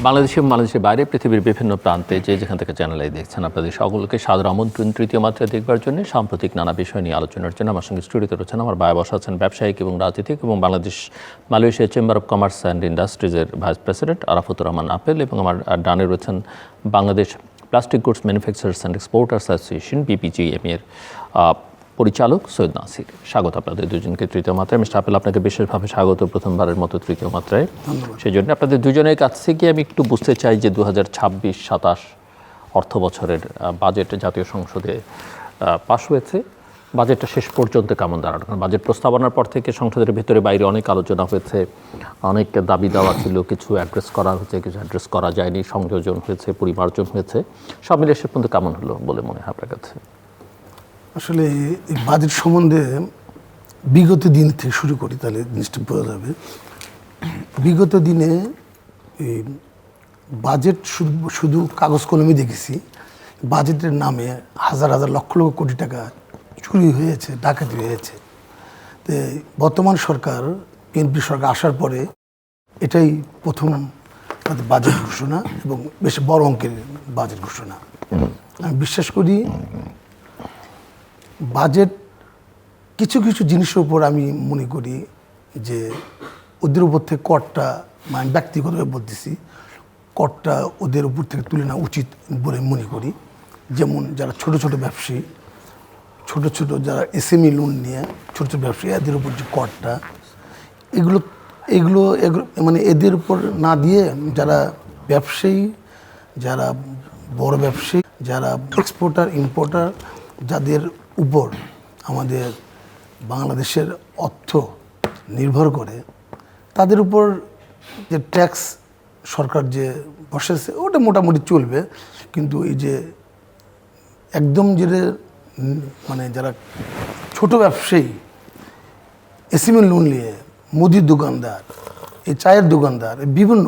বাংলাদেশ এবং বাংলাদেশের বাইরে পৃথিবীর বিভিন্ন প্রান্তে যেখান থেকে চ্যানেলে দেখছেন আপনাদের সকলকে সাদর আমন্ত্রণ তৃতীয় মাত্রায় দেখবার জন্য সাম্প্রতিক নানা বিষয় নিয়ে আলোচনার জন্য আমার সঙ্গে স্টুডিওতে রয়েছেন আমার ভাই বসা আছেন ব্যবসায়িক এবং রাজনীতিক এবং Bangladesh Malaysia chamber of commerce and ইন্ডাস্ট্রিজের ভাইস প্রেসিডেন্ট আরাফাতুর রহমান আপেল এবং আমার ডানে রয়েছেন Bangladesh plastic goods manufacturers and exporters association BPGMA এর পরিচালক সৈয়দ নাসির। স্বাগত আপনাদের দুজনকে তৃতীয় মাত্রায়। মিস্টার আপেল, আপনাকে বিশেষভাবে স্বাগত প্রথমবারের মতো তৃতীয় মাত্রায়। সেই জন্য আপনাদের দুজনের কাছ থেকে আমি একটু বুঝতে চাই যে 2026-27 অর্থ বছরের বাজেট জাতীয় সংসদে পাশ হয়েছে। বাজেটটা শেষ পর্যন্ত কেমন দাঁড়ানো? কারণ বাজেট প্রস্তাবনার পর থেকে সংসদের ভিতরে বাইরে অনেক আলোচনা হয়েছে, অনেক দাবি দেওয়া ছিল, কিছু অ্যাড্রেস করা হয়েছে, কিছু অ্যাড্রেস করা যায়নি, সংযোজন হয়েছে, পরিমার্জন হয়েছে। সব মিলিয়ে শেষ পর্যন্ত কেমন হলো বলে মনে হয় আপনার কাছে? আসলে এই বাজেট সম্বন্ধে বিগত দিন থেকে শুরু করি, তাহলে জিনিসটা বোঝা যাবে। বিগত দিনে এই বাজেট শুধু কাগজ কলমে দেখেছি। বাজেটের নামে হাজার হাজার লক্ষ লক্ষ কোটি টাকা চুরি হয়েছে, ডাকাতি হয়েছে। তো বর্তমান সরকার, PNP সরকার আসার পরে এটাই প্রথম বাজেট ঘোষণা এবং বেশ বড় অঙ্কের বাজেট ঘোষণা। আমি বিশ্বাস করি বাজেট কিছু কিছু জিনিসের উপর আমি মনে করি যে ওদের উপর থেকে করটা, আমি ব্যক্তিগতভাবে বলতেছি, করটা ওদের উপর থেকে তুলে নেওয়া উচিত বলে মনে করি। যেমন যারা ছোট ছোট ব্যবসায়ী, ছোট ছোট যারা SME লোন নিয়ে ছোট ছোট ব্যবসায়ী, এদের উপর যে করটা, এগুলো এগুলো মানে এদের উপর না দিয়ে যারা ব্যবসায়ী, যারা বড় ব্যবসায়ী, যারা এক্সপোর্টার ইম্পোর্টার, যাদের উপর আমাদের বাংলাদেশের অর্থ নির্ভর করে, তাদের উপর যে ট্যাক্স সরকার যে বসেছে ওটা মোটামুটি চলবে। কিন্তু এই যে একদম যে মানে যারা ছোট ব্যবসায়ী, SME লোন নিয়ে, মুদির দোকানদার, এই চায়ের দোকানদার, বিভিন্ন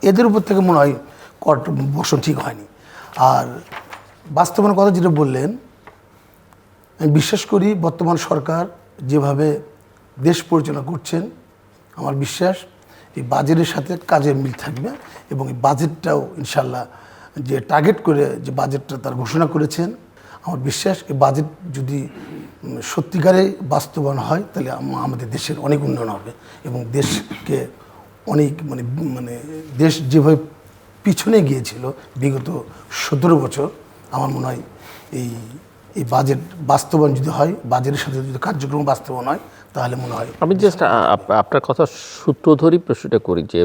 এদের উপর থেকে মনে হয় কর বসানো ঠিক হয়নি। আর বাস্তবায়নের কথা যেটা বললেন, আমি বিশ্বাস করি বর্তমান সরকার যেভাবে দেশ পরিচালনা করছেন, আমার বিশ্বাস এই বাজেটের সাথে কাজের মিল থাকবে এবং এই বাজেটটাও ইনশাল্লাহ যে টার্গেট করে যে বাজেটটা তারা ঘোষণা করেছেন, আমার বিশ্বাস এই বাজেট যদি সত্যিকারে বাস্তবায়ন হয় তাহলে আমাদের দেশের অনেক উন্নয়ন হবে এবং দেশকে অনেক মানে দেশ যেভাবে পিছনে গিয়েছিল বিগত 17 বছর, আমার মনে হয় এই বাজেট বাস্তবায়ন যদি হয়, বাজেটের সাথে যদি কার্যক্রম বাস্তবায়ন হয়, তাহলে মনে হয়। আমি জাস্ট আপনার কথা সূত্র ধরেই প্রশ্নটা করি যে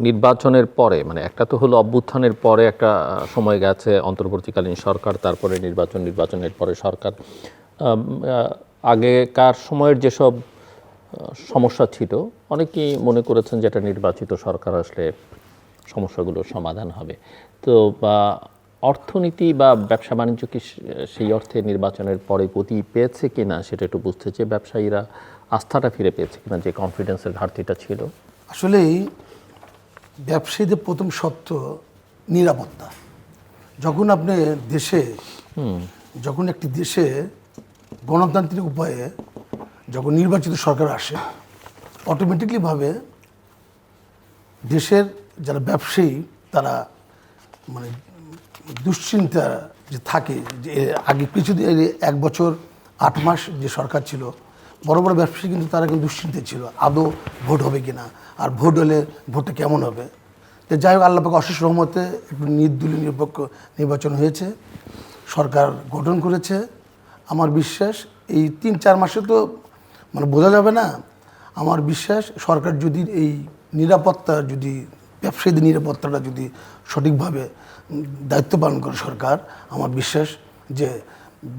নির্বাচনের পরে, মানে একটা তো হলো অভ্যুত্থানের পরে একটা সময় গেছে অন্তর্বর্তীকালীন সরকার, তারপরে নির্বাচনের পরে সরকার, আগেকার সময়ের যেসব সমস্যা ছিল অনেকেই মনে করেছেন যে এটা নির্বাচিত সরকার আসলে সমস্যাগুলোর সমাধান হবে। তো অর্থনীতি বা ব্যবসা বাণিজ্য কি সেই অর্থে নির্বাচনের পরে গতি পেয়েছে কিনা সেটা একটু বুঝতে চেয়ে, ব্যবসায়ীরা আস্থাটা ফিরে পেয়েছে কিনা, যে কনফিডেন্সের ঘাটতিটা ছিল? আসলেই ব্যবসায়ীদের প্রথম শর্ত নিরাপত্তা। যখন আপনি যখন একটি দেশে গণতান্ত্রিক উপায়ে যখন নির্বাচিত সরকার আসে, অটোমেটিকলিভাবে দেশের যারা ব্যবসায়ী তারা মানে দুশ্চিন্তা যে থাকে, যে আগে কিছুদিন 1 বছর 8 মাস যে সরকার ছিল, বড় বড় ব্যবসায়ী কিন্তু তারা কিন্তু দুশ্চিন্তায় ছিল আদৌ ভোট হবে কিনা, আর ভোট হলে ভোটটা কেমন হবে। তো যাই হোক, আল্লাহ পাক অশেষ রহমতে একটু নির্দলীয় নিরপেক্ষ নির্বাচন হয়েছে, সরকার গঠন করেছে। আমার বিশ্বাস এই 3-4 মাসে তো মানে বোঝা যাবে না। আমার বিশ্বাস সরকার যদি এই নিরাপত্তা, যদি ব্যবসায়ীদের নিরাপত্তাটা যদি সঠিকভাবে দায়িত্ব পালন করে সরকার, আমার বিশ্বাস যে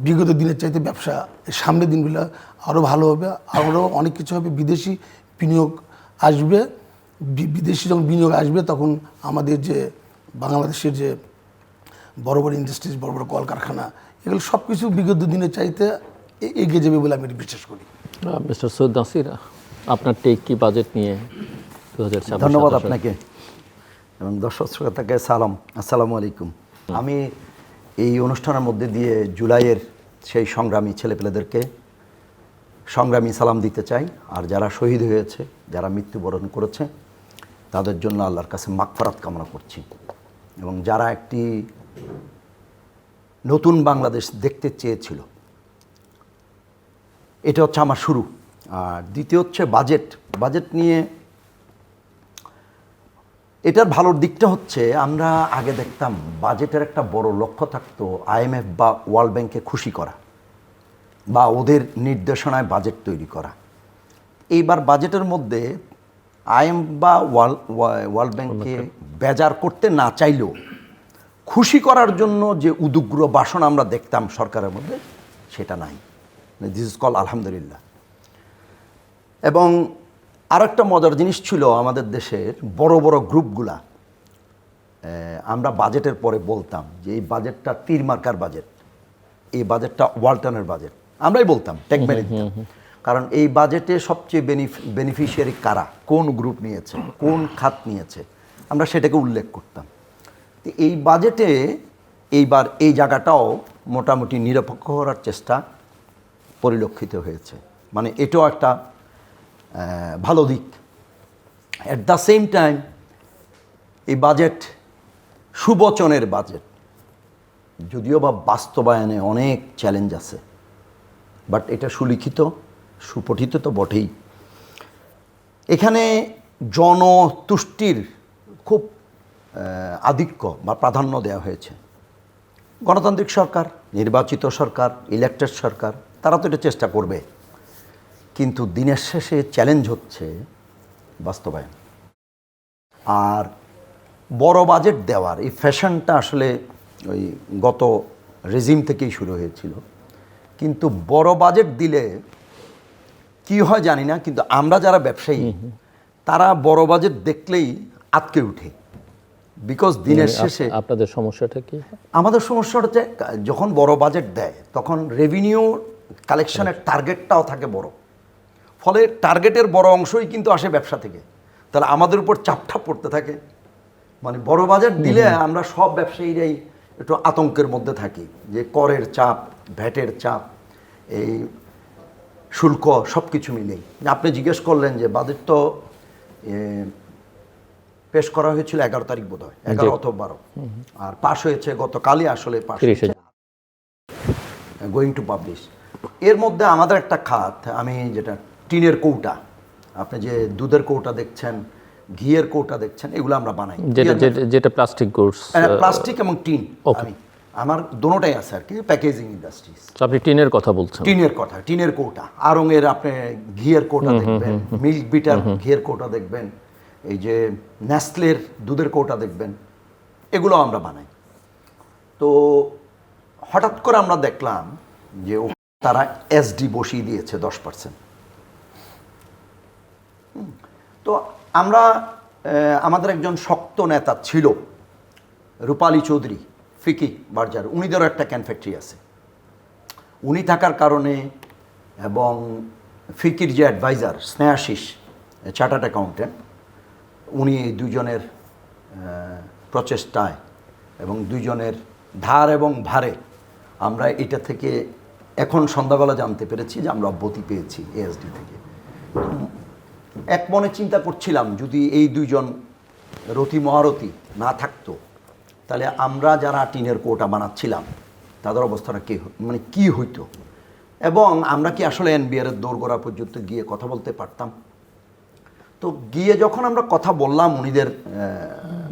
বিগত দিনের চাইতে ব্যবসা সামনের দিনগুলো আরও ভালো হবে, আরও অনেক কিছু হবে। বিদেশি বিনিয়োগ আসবে, বিদেশি যখন বিনিয়োগ আসবে তখন আমাদের যে বাংলাদেশের যে বড় বড় ইন্ডাস্ট্রিজ, বড় বড় কলকারখানা, এগুলো সব কিছু বিগত দিনের চাইতে এগিয়ে যাবে বলে আমি বিশ্বাস করি। মিস্টার সৈয়দ নাসির, আপনার টেক কি বাজেট নিয়ে 2026? ধন্যবাদ আপনাকে এবং দর্শক শ্রোতাকে সালাম, আসসালামু আলাইকুম। আমি এই অনুষ্ঠানের মধ্যে দিয়ে জুলাইয়ের সেই সংগ্রামী ছেলেপেলেদেরকে সংগ্রামী সালাম দিতে চাই। আর যারা শহীদ হয়েছে, যারা মৃত্যুবরণ করেছে, তাদের জন্য আল্লাহর কাছে মাগফিরাত কামনা করছি। এবং যারা একটি নতুন বাংলাদেশ দেখতে চেয়েছিল, এটা হচ্ছে আমার শুরু। আর দ্বিতীয় হচ্ছে বাজেট নিয়ে এটার ভালোর দিকটা হচ্ছে আমরা আগে দেখতাম বাজেটের একটা বড় লক্ষ্য থাকতো IMF বা ওয়ার্ল্ড ব্যাংকে খুশি করা বা ওদের নির্দেশনায় বাজেট তৈরি করা। এইবার বাজেটের মধ্যে IMF বা ওয়ার্ল্ড ব্যাংকে বেজার করতে না চাইলেও খুশি করার জন্য যে উদুগ্র বাসনা আমরা দেখতাম সরকারের মধ্যে, সেটা নাই। দিস ইজ কল আলহামদুলিল্লাহ। এবং আরেকটা মজার জিনিস ছিল আমাদের দেশের বড় বড় গ্রুপগুলা, আমরা বাজেটের পরে বলতাম যে এই বাজেটটা তীর মার্কার বাজেট, এই বাজেটটা ওয়ালটনের বাজেট, আমরাই বলতাম, টেক মেরে দিতাম। কারণ এই বাজেটে সবচেয়ে বেনিফিশিয়ারি কারা, কোন গ্রুপ নিয়েছে, কোন খাত নিয়েছে, আমরা সেটাকে উল্লেখ করতাম। তো এই বাজেটে এইবার এই জায়গাটাও মোটামুটি নিরপেক্ষ করার চেষ্টা পরিলক্ষিত হয়েছে, মানে এটাও একটা ভালো দিক। অ্যাট দ্য সেম টাইম এই বাজেট সুবচনের বাজেট, যদিও বা বাস্তবায়নে অনেক চ্যালেঞ্জ আছে, বাট এটা সুলিখিত সুপঠিত তো বটেই। এখানে জনতুষ্টির খুব আধিক্য বা প্রাধান্য দেওয়া হয়েছে। গণতান্ত্রিক সরকার, নির্বাচিত সরকার, ইলেক্টেড সরকার, তারা তো এটা চেষ্টা করবে, কিন্তু দিনের শেষে চ্যালেঞ্জ হচ্ছে বাস্তবায়ন। আর বড় বাজেট দেওয়ার এই ফ্যাশনটা আসলে ওই গত রেজিম থেকেই শুরু হয়েছিল। কিন্তু বড় বাজেট দিলে কি হয় জানি না, কিন্তু আমরা যারা ব্যবসায়ী তারা বড় বাজেট দেখলেই আটকে উঠে। বিকজ দিনের শেষে আপনাদের সমস্যাটা কি? আমাদের সমস্যা হচ্ছে যখন বড় বাজেট দেয় তখন রেভিনিউ কালেকশনের টার্গেটটাও থাকে বড়, ফলে টার্গেটের বড় অংশই কিন্তু আসে ব্যবসা থেকে। তাহলে আমাদের উপর চাপটা পড়তে থাকে। মানে বড় বাজেট দিলে আমরা সব ব্যবসায়ীরাই একটু আতঙ্কের মধ্যে থাকি, যে করের চাপ, ভ্যাটের চাপ, এই শুল্ক সব কিছু মিলেই। আপনি জিজ্ঞেস করলেন যে বাজেট তো পেশ করা হয়েছিল 11 তারিখ বোধ হয়, 11 অথবা 12, আর পাশ হয়েছে গতকালই, আসলে পাশ গোয়িং টু পাবলিশ। এর মধ্যে আমাদের একটা খাত, আমি যেটা টিনের কৌটা, আপনি যে দুধের কৌটা দেখছেন, ঘিয়ের কৌটা দেখছেন, এগুলো আমরা বানাই, যেটা প্লাস্টিক গুডস, প্লাস্টিক এবং টিন। আমি আমার দোনোটাই আছে আর কি, প্যাকেজিং ইন্ডাস্ট্রিজ। আপনি টিনের কথা বলছেন? টিনের কথা, টিনের কৌটা, আড়ংয়ের আপনি ঘিয়ের কৌটা দেখবেন, মিল্ক বিটার ঘিয়ের কৌটা দেখবেন, এই যে নেসলের দুধের কৌটা দেখবেন, এগুলো আমরা বানাই। তো হঠাৎ করে আমরা দেখলাম যে তারা এসডি বসিয়ে দিয়েছে 10%। তো আমরা, আমাদের একজন শক্ত নেতা ছিল রূপালী চৌধুরী, ফিকি বার্জার, উনিদেরও একটা ক্যান ফ্যাক্টরি আছে। উনি থাকার কারণে এবং ফিকির যে অ্যাডভাইজার স্নেহাশিস, চার্টার্ড অ্যাকাউন্টেন্ট, উনি দুজনের প্রচেষ্টায় এবং দুজনের ধার এবং ভারে আমরা এটা থেকে এখন সন্ধ্যাবেলা জানতে পেরেছি যে আমরা অব্যাহতি পেয়েছি এএসডি থেকে। এক মনে চিন্তা করছিলাম যদি এই দুইজন রতি মহারথী না থাকতো, তাহলে আমরা যারা টিনের কৌটা বানাচ্ছিলাম তাদের অবস্থাটা মানে কী হইতো, এবং আমরা কি আসলে এনবিআর এর দোরগোড়া পর্যন্ত গিয়ে কথা বলতে পারতাম? তো গিয়ে যখন আমরা কথা বললাম উনিদের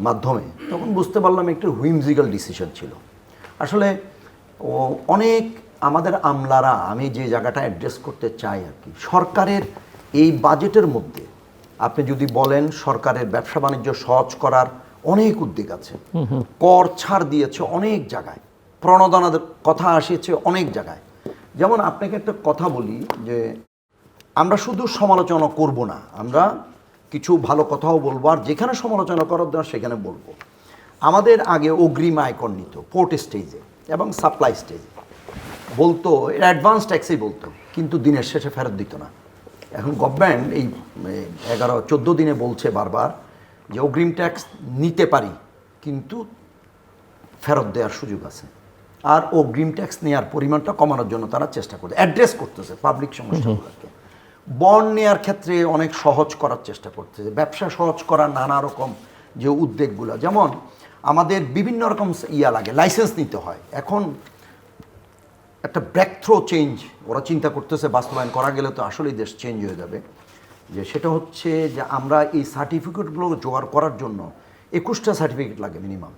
মাধ্যমে, তখন বুঝতে পারলাম একটু হুইমজিক্যাল ডিসিশন ছিল। আসলে অনেক আমাদের আমলারা, আমি যে জায়গাটা অ্যাড্রেস করতে চাই আর কি, সরকারের এই বাজেটের মধ্যে আপনি যদি বলেন সরকারের ব্যবসা বাণিজ্য সহজ করার অনেক উদ্যোগ আছে, কর ছাড় দিয়েছে অনেক জায়গায়, প্রণোদনার কথা আসিয়েছে অনেক জায়গায়। যেমন আপনাকে একটা কথা বলি যে আমরা শুধু সমালোচনা করব না, আমরা কিছু ভালো কথাও বলবো, আর যেখানে সমালোচনা করার দরকার সেখানে বলবো। আমাদের আগে অগ্রিম আয়কর নিত পোর্ট স্টেজে এবং সাপ্লাই স্টেজে, বলতো এটা অ্যাডভান্স ট্যাক্সেই বলতো, কিন্তু দিনের শেষে ফেরত দিত না। এখন গভর্নমেন্ট এই 11-14 দিনে বলছে বারবার যে অগ্রিম ট্যাক্স নিতে পারি, কিন্তু ফেরত দেওয়ার সুযোগ আছে। আর অগ্রিম ট্যাক্স নেওয়ার পরিমাণটা কমানোর জন্য তারা চেষ্টা করছে, অ্যাড্রেস করতেছে পাবলিক সমস্যাগুলোকে। বন্ড নেওয়ার ক্ষেত্রে অনেক সহজ করার চেষ্টা করতেছে, ব্যবসা সহজ করার নানা রকম যে উদ্যোগগুলো, যেমন আমাদের বিভিন্ন রকম লাগে, লাইসেন্স নিতে হয়। এখন একটা ব্রেক থ্রো চেঞ্জ ওরা চিন্তা করতেছে, বাস্তবায়ন করা গেলে তো আসলেই দেশ চেঞ্জ হয়ে যাবে, যে সেটা হচ্ছে যে আমরা এই সার্টিফিকেটগুলো জোগাড় করার জন্য 21টা সার্টিফিকেট লাগে মিনিমাম।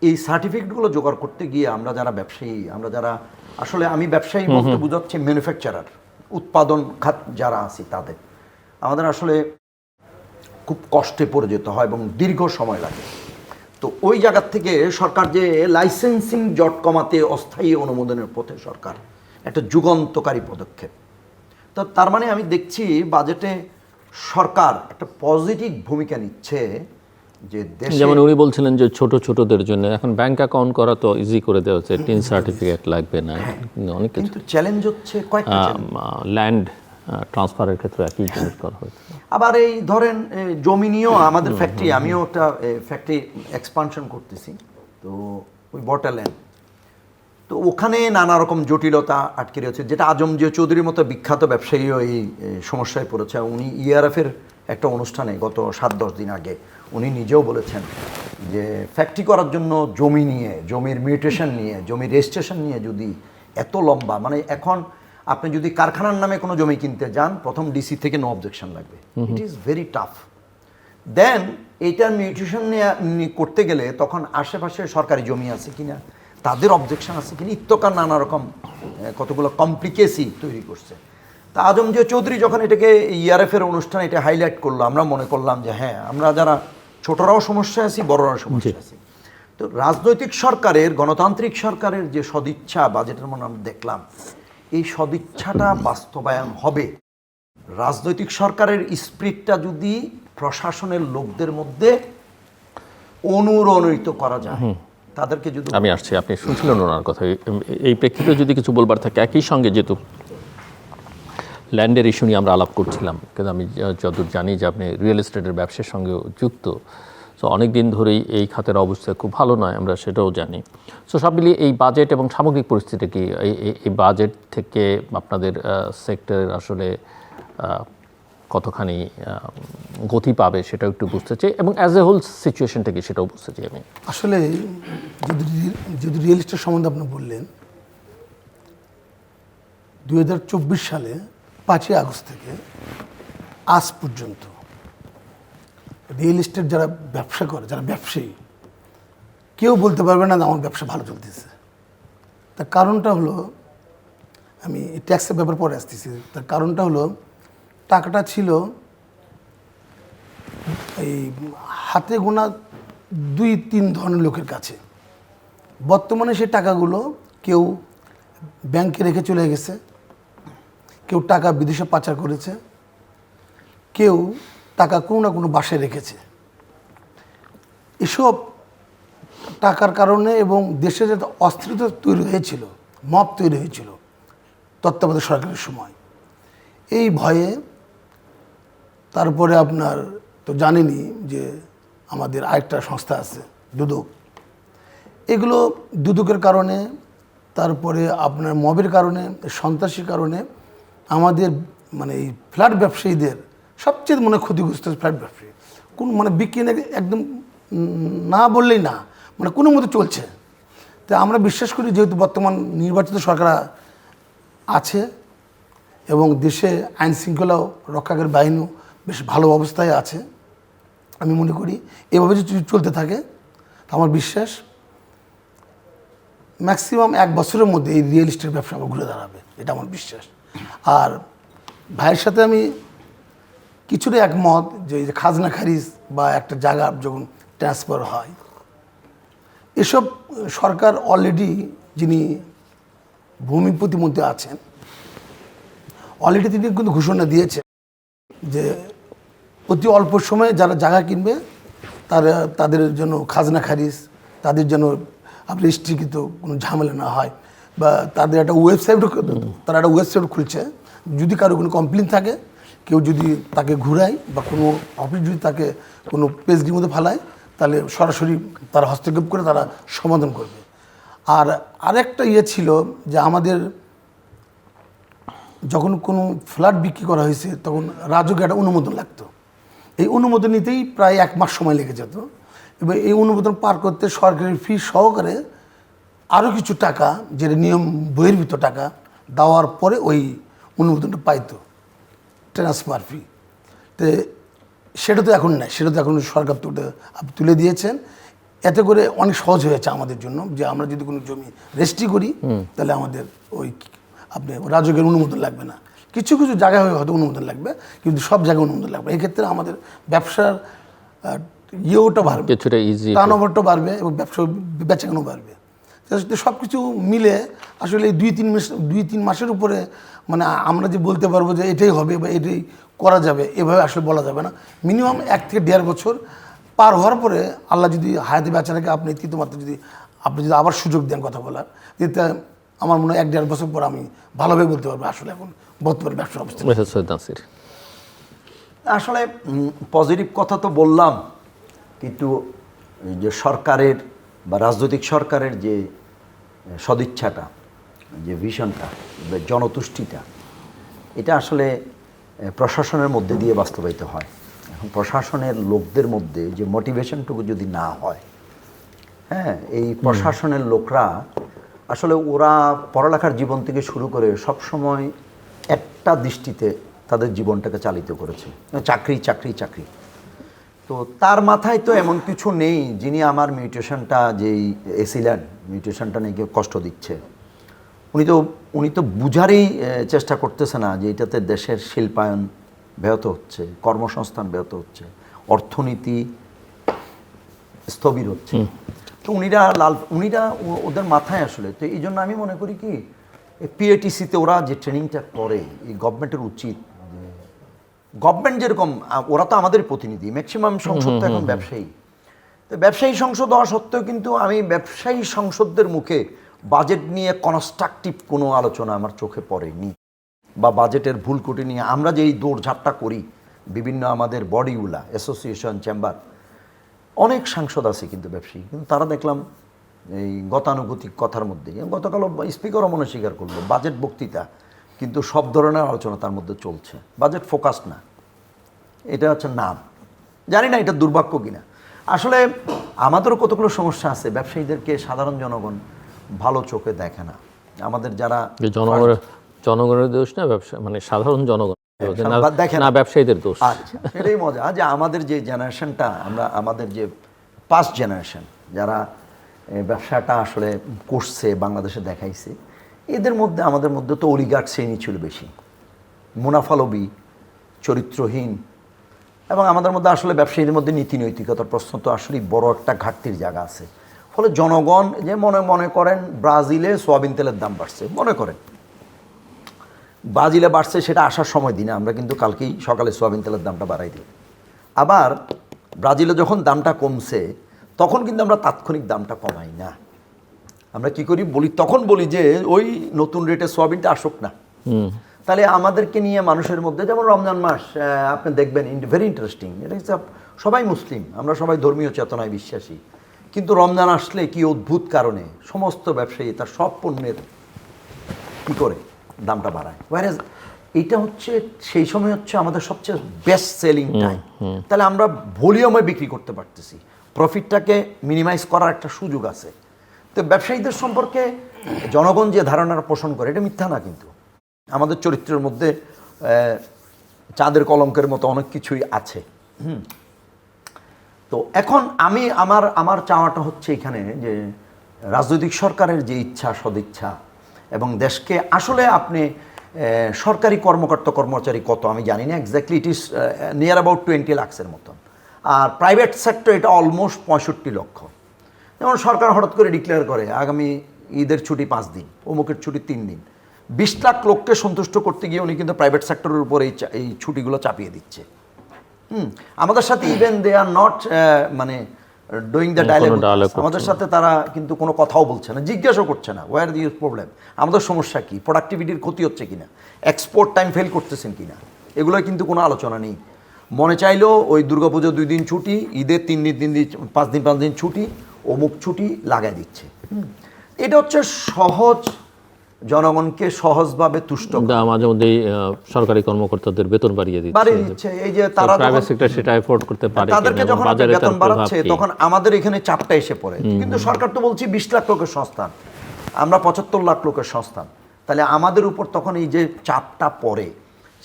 এই সার্টিফিকেটগুলো জোগাড় করতে গিয়ে আমরা যারা ব্যবসায়ী, আমরা যারা আসলে, আমি ব্যবসায়ী বলতে বোঝাচ্ছি ম্যানুফ্যাকচারার, উৎপাদন খাত যারা আছি, তাদের আমাদের আসলে খুব কষ্টে পড়ে যেতে হয় এবং দীর্ঘ সময় লাগে। তো ওই জায়গার থেকে সরকার যে লাইসেন্সিং জট কমাতে অস্থায়ী অনুমোদনের পথে সরকার একটা যুগান্তকারী পদক্ষেপ। তো তার মানে আমি দেখছি বাজেটে সরকার একটা পজিটিভ ভূমিকা নিচ্ছে, যে দেশে, যেমন উনি বলছিলেন যে ছোটদের জন্য এখন ব্যাংক অ্যাকাউন্ট করা তো ইজি করে দেওয়া হচ্ছে, টিন সার্টিফিকেট লাগবে না, অনেক কিছু। কিন্তু চ্যালেঞ্জ হচ্ছে কয়েকটা ল্যান্ড ট্রান্সফারের ক্ষেত্রে একই জিনিস করা হয়েছে। আবার এই ধরেন জমি নিয়েও আমাদের ফ্যাক্টরি, আমিও একটা ফ্যাক্টরি এক্সপানশন করতেছি, তো ওই বটাল্যান্ড, তো ওখানে নানা রকম জটিলতা আটকে রয়েছে, যেটা আজমজেদ চৌধুরীর মতো বিখ্যাত ব্যবসায়ীও এই সমস্যায় পড়েছে। উনি ইআরএফের একটা অনুষ্ঠানে গত 7-10 দিন আগে উনি নিজেও বলেছেন যে ফ্যাক্টরি করার জন্য জমি নিয়ে, জমির মিউটেশন নিয়ে, জমির রেজিস্ট্রেশন নিয়ে যদি এত লম্বা, মানে এখন আপনি যদি কারখানার নামে কোনো জমি কিনতে যান, প্রথম ডিসি থেকে নো অবজেকশন লাগবে, ইট ইজ ভেরি টাফ। দেন এইটার মিউটেশন করতে গেলে তখন আশেপাশে সরকারি জমি আছে কিনা, তাদের অবজেকশন আছে কিনা, ইত্যকার নানা রকম কতগুলো কমপ্লিকেসি তৈরি করছে। তা আজমজেদ চৌধুরী যখন এটাকে ইআরএফের অনুষ্ঠানে এটা হাইলাইট করলো, আমরা মনে করলাম যে হ্যাঁ, আমরা যারা ছোটরাও সমস্যায় আছি, বড়রাও সমস্যা আছি। তো রাজনৈতিক সরকারের, গণতান্ত্রিক সরকারের যে সদিচ্ছা বাজেটের মনে আমরা দেখলাম, এই সদিচ্ছাটা বাস্তবায়ন হবে রাজনৈতিক সরকারের স্পিরিটটা যদি প্রশাসনের লোকদের মধ্যে অনুরণিত করা যায়, তাদেরকে যদি, আমি আসছি, আপনি শুনছিলেন ওনার কথা, এই প্রেক্ষিতে যদি কিছু বলবার থাকে। একই সঙ্গে যেহেতু ল্যান্ডের ইস্যু নিয়ে আমরা আলাপ করছিলাম, কিন্তু আমি যতদূর জানি যে আপনি রিয়েল এস্টেটের ব্যবসার সঙ্গে যুক্ত, সো অনেক দিন ধরেই এই খাতের অবস্থা খুব ভালো নয়, আমরা সেটাও জানি। সো সব মিলিয়ে এই বাজেট এবং সামগ্রিক পরিস্থিতি কি, এই বাজেট থেকে আপনাদের সেক্টরের আসলে কতখানি গতি পাবে সেটাও একটু বুঝতে চাই, এবং অ্যাজ এ হোল সিচুয়েশনটা কি সেটাও বুঝতে চাই আমি। আসলে যদি রিয়েল এস্টেট সম্বন্ধে আপনি বললেন, 2024 সালে 5ই আগস্ট থেকে আজ পর্যন্ত রিয়েল এস্টেট যারা ব্যবসা করে, যারা ব্যবসায়ী, কেউ বলতে পারবে না যে আমার ব্যবসা ভালো চলতেছে। তার কারণটা হলো, আমি ট্যাক্সের ব্যাপার পরে আসতেছি, তার কারণটা হলো টাকাটা ছিল এই হাতে গোনা 2-3 ধরনের লোকের কাছে। বর্তমানে সেই টাকাগুলো কেউ ব্যাংকে রেখে চলে গেছে, কেউ টাকা বিদেশে পাচার করেছে, কেউ টাকা কোনো না কোনো বাসায় রেখেছে। এসব টাকার কারণে এবং দেশে যে অস্থিরতা তৈরি হয়েছিল, মব তৈরি হয়েছিল তত্ত্বাবধায়ক সরকারের সময়, এই ভয়ে, তারপরে আপনার তো জানেনই যে আমাদের আরেকটা সংস্থা আছে দুদক, এগুলো দুদকের কারণে, তারপরে আপনার মবের কারণে, সন্ত্রাসীর কারণে আমাদের মানে এই ফ্ল্যাট ব্যবসায়ীদের সবচেয়ে মনে ক্ষতিগ্রস্ত ফ্ল্যাট ব্যবসায়ী, কোন মানে বিক্রি একদম না বললেই না, মানে কোনো মতো চলছে। তো আমরা বিশ্বাস করি যেহেতু বর্তমান নির্বাচিত সরকার আছে এবং দেশে আইন শৃঙ্খলাও রক্ষাকারী বাহিনীও বেশ ভালো অবস্থায় আছে, আমি মনে করি এভাবে যদি চলতে থাকে তো আমার বিশ্বাস ম্যাক্সিমাম 1 বছরের মধ্যে এই রিয়েল এস্টেট ব্যবসা আবার ঘুরে দাঁড়াবে, এটা আমার বিশ্বাস। আর ভাইয়ের সাথে আমি কিছুটা একমত যে এই যে খাজনা খারিজ বা একটা জায়গা যখন ট্রান্সফার হয়, এসব সরকার অলরেডি, যিনি ভূমি প্রতিমন্ত্রী আছেন, অলরেডি তিনি কিন্তু ঘোষণা দিয়েছেন যে অতি অল্প সময়ে যারা জায়গা কিনবে তাদের জন্য খাজনা খারিজ, তাদের জন্য রেজিস্ট্রিকৃত কোনো ঝামেলা না হয়, বা তাদের একটা ওয়েবসাইটও, তারা একটা ওয়েবসাইট খুলছে, যদি কারো কোনো কমপ্লেন থাকে, কেউ যদি তাকে ঘুরায় বা কোনো অফিস যদি তাকে কোনো পেজটির মধ্যে ফেলায়, তাহলে সরাসরি তারা হস্তক্ষেপ করে তারা সমাধান করবে। আর আরেকটা ইয়ে ছিল যে আমাদের যখন কোনো ফ্ল্যাট বিক্রি করা হয়েছে তখন রাজুকে একটা অনুমোদন লাগতো। এই অনুমোদন নিতেই প্রায় 1 মাস সময় লেগে যেত। এবার এই অনুমোদন পার করতে সরকারের ফি সহকারে আরও কিছু টাকা, যেটা নিয়ম বহির্ভূত টাকা দেওয়ার পরে ওই অনুমোদনটা পাইতো, ট্রান্সফার ফি। তো সেটা তো এখন নাই, সেটা তো এখন সরকার তো তুলে দিয়েছেন। এতে করে অনেক সহজ হয়েছে আমাদের জন্য, যে আমরা যদি কোনো জমি রেজিস্ট্রি করি তাহলে আমাদের ওই আপনি রাজকের অনুমোদন লাগবে না। কিছু কিছু জায়গায় হয়তো অনুমোদন লাগবে, কিন্তু সব জায়গায় অনুমোদন লাগবে। এক্ষেত্রে আমাদের ব্যবসার ইয়েওটা বাড়বে, কিছুটা ইজি, টার্নওভারটা বাড়বে এবং ব্যবসা বেচাকেনাও বাড়বে। সব কিছু মিলে আসলে এই 2-3 মাসের উপরে মানে আমরা যে বলতে পারবো যে এটাই হবে বা এটাই করা যাবে, এভাবে আসলে বলা যাবে না। মিনিমাম 1 থেকে 1.5 বছর পার হওয়ার পরে আল্লাহ যদি হায়াতে বেঁচে রাখে, আপনি তৃতীয়মাত্র আপনি যদি আবার সুযোগ দেন কথা বলার, যেটা আমার মনে হয় 1-1.5 বছর পর আমি ভালোভাবে বলতে পারবো আসলে এখন বর্তমানে ব্যবসার অবস্থা। সৈয়দ নাসির, আসলে পজিটিভ কথা তো বললাম, কিন্তু এই যে সরকারের বা রাজনৈতিক সরকারের যে সদিচ্ছাটা, যে ভিশনটা, জনতুষ্টিটা, এটা আসলে প্রশাসনের মধ্যে দিয়ে বাস্তবায়িত হয়। এখন প্রশাসনের লোকদের মধ্যে যে মোটিভেশনটুকু যদি না হয়, হ্যাঁ, এই প্রশাসনের লোকরা আসলে ওরা পড়ালেখার জীবন থেকে শুরু করে সব সময় একটা দৃষ্টিতে তাদের জীবনটাকে চালিত করেছে, চাকরি চাকরি চাকরি। তো তার মাথায় তো এমন কিছু নেই যিনি আমার মিউটেশনটা যেই এসিল্যান্ড মিউটেশনটা নিয়ে কষ্ট দিচ্ছে, উনি তো বুঝারই চেষ্টা করতেছে না যে এটাতে দেশের শিল্পায়ন ব্যাহত হচ্ছে, কর্মসংস্থান ব্যাহত হচ্ছে, অর্থনীতি স্থবির হচ্ছে। তো উনিরা ওদের মাথায় আসলে, তো এই জন্য আমি মনে করি কি পিএটিসিতে ওরা যে ট্রেনিংটা করে, এই গভর্নমেন্টের উচিত, গভর্নমেন্ট যেরকম, ওরা তো আমাদের প্রতিনিধি, ম্যাক্সিমাম সংসদ তো এখন ব্যবসায়ী। তো ব্যবসায়ী সংসদ হওয়া সত্ত্বেও কিন্তু আমি ব্যবসায়ী সংসদদের মুখে বাজেট নিয়ে কনস্ট্রাকটিভ কোনো আলোচনা আমার চোখে পড়েনি, বা বাজেটের ভুল ত্রুটি নিয়ে আমরা যেই দৌড়ঝাঁপটা করি বিভিন্ন আমাদের বডিগুলা, অ্যাসোসিয়েশন, চেম্বার, অনেক সাংসদ আছে কিন্তু ব্যবসায়ী, কিন্তু তারা দেখলাম এই গতানুগতিক কথার মধ্যে, গতকাল স্পিকারও মনে স্বীকার করলো বাজেট বক্তৃতা, কিন্তু সব ধরনের আলোচনা তার মধ্যে চলছে, বাজেট ফোকাস না। এটা হচ্ছে নাম, জানি না এটা দুর্ভাগ্য কিনা। আসলে আমাদেরও কতগুলো সমস্যা আছে, ব্যবসায়ীদেরকে সাধারণ জনগণ ভালো চোখে দেখে না। আমাদের যারা জনগণের দোষ না, ব্যবসা মানে সাধারণ জনগণ দেখে না, ব্যবসায়ীদের দোষ। আচ্ছা, এটাই মজা যে আমাদের যে জেনারেশনটা, আমাদের যে পাস্ট জেনারেশন যারা ব্যবসাটা আসলে করছে, বাংলাদেশে দেখাইছে, এদের মধ্যে আমাদের মধ্যে তো অলিগার্ক শ্রেণী ছিল বেশি, মুনাফালোভী, চরিত্রহীন, এবং আমাদের মধ্যে আসলে ব্যবসায়ীদের মধ্যে নীতি নৈতিকতার প্রশ্ন তো আসলে বড় একটা ঘাটতির জায়গা আছে। ফলে জনগণ যে মনে করেন ব্রাজিলে সোয়াবিন তেলের দাম বাড়ছে, মনে করেন ব্রাজিলে বাড়ছে, সেটা আসার সময় দিনে আমরা কিন্তু কালকেই সকালে সোয়াবিন তেলের দামটা বাড়াই দিই। আবার ব্রাজিলে যখন দামটা কমছে তখন কিন্তু আমরা তাৎক্ষণিক দামটা কমাই না, আমরা কি করি তখন বলি যে ওই নতুন রেটে সোয়াবিনটা আসুক না। তাহলে আমাদেরকে নিয়ে মানুষের মধ্যে, যেমন রমজান মাস আপনি দেখবেন, ভেরি ইন্টারেস্টিং, এটা হচ্ছে সবাই মুসলিম, আমরা সবাই ধর্মীয় চেতনায় বিশ্বাসী, কিন্তু রমজান আসলে কি অদ্ভুত কারণে সমস্ত ব্যবসায়ী তার সব পণ্যের কী করে দামটা বাড়ায়। ওয়ারেজ এইটা হচ্ছে সেই সময় হচ্ছে আমাদের সবচেয়ে বেস্ট সেলিং টাইম, তাহলে আমরা ভলিউমে বিক্রি করতে পারতেছি, প্রফিটটাকে মিনিমাইজ করার একটা সুযোগ আছে। তো ব্যবসায়ীদের সম্পর্কে জনগণ যে ধারণাটা পোষণ করে এটা মিথ্যা না, কিন্তু আমাদের চরিত্রের মধ্যে চাঁদের কলঙ্কের মতো অনেক কিছুই আছে। তো এখন আমার চাওয়াটা হচ্ছে এখানে যে রাজনৈতিক সরকারের যে ইচ্ছা, সদিচ্ছা, এবং দেশকে আসলে আপনি সরকারি কর্মচারী কত আমি জানি না exactly, it is near about 20 লাখের মতন, আর প্রাইভেট সেক্টর এটা অলমোস্ট 65 লক্ষ। যেমন সরকার হঠাৎ করে ডিক্লেয়ার করে আগামী ঈদের ছুটি 5 দিন, অমুকের ছুটি 3 দিন, 20 লাখ লোককে সন্তুষ্ট করতে গিয়ে উনি কিন্তু প্রাইভেট সেক্টরের উপর এই ছুটিগুলো চাপিয়ে দিচ্ছে। আমাদের সাথে ইভেন দে আর নট মানে ডুইং দ্য ডায়ালগ, আমাদের সাথে তারা কিন্তু কোনো কথাও বলছে না, জিজ্ঞাসাও করছে না ওয়ার দি প্রবলেম, আমাদের সমস্যা কি, প্রোডাক্টিভিটির ক্ষতি হচ্ছে কিনা, এক্সপোর্ট টাইম ফেল করতেছেন কিনা, এগুলো কিন্তু কোনো আলোচনা নেই। মনে চাইলেও ওই দুর্গাপুজো 2 দিন ছুটি, ঈদের 3 দিন 5 দিন ছুটি, অমুক ছুটি লাগাই দিচ্ছে। এটা হচ্ছে সহজ জনগণকে সহজভাবে তুষ্ট মাঝে মধ্যেই সরকারি কর্মকর্তাদের বেতন বাড়িয়ে বাড়িয়ে দিচ্ছে, দিচ্ছে। এই যে তারা প্রাইভেট সেক্টর সেটা এফোর্ড করতে পারে তাদেরকে কিনা, এবং যখন আপনি বাজারে তার বেতন প্রভাব বাড়াচ্ছে কি? তখন আমাদের এখানে চাপটা এসে পড়ে। কিন্তু সরকার তো বলছি 20 লাখ লোকের সংস্থান, আমরা 75 লাখ লোকের সংস্থান, তাহলে আমাদের উপর তখন এই যে চাপটা পড়ে,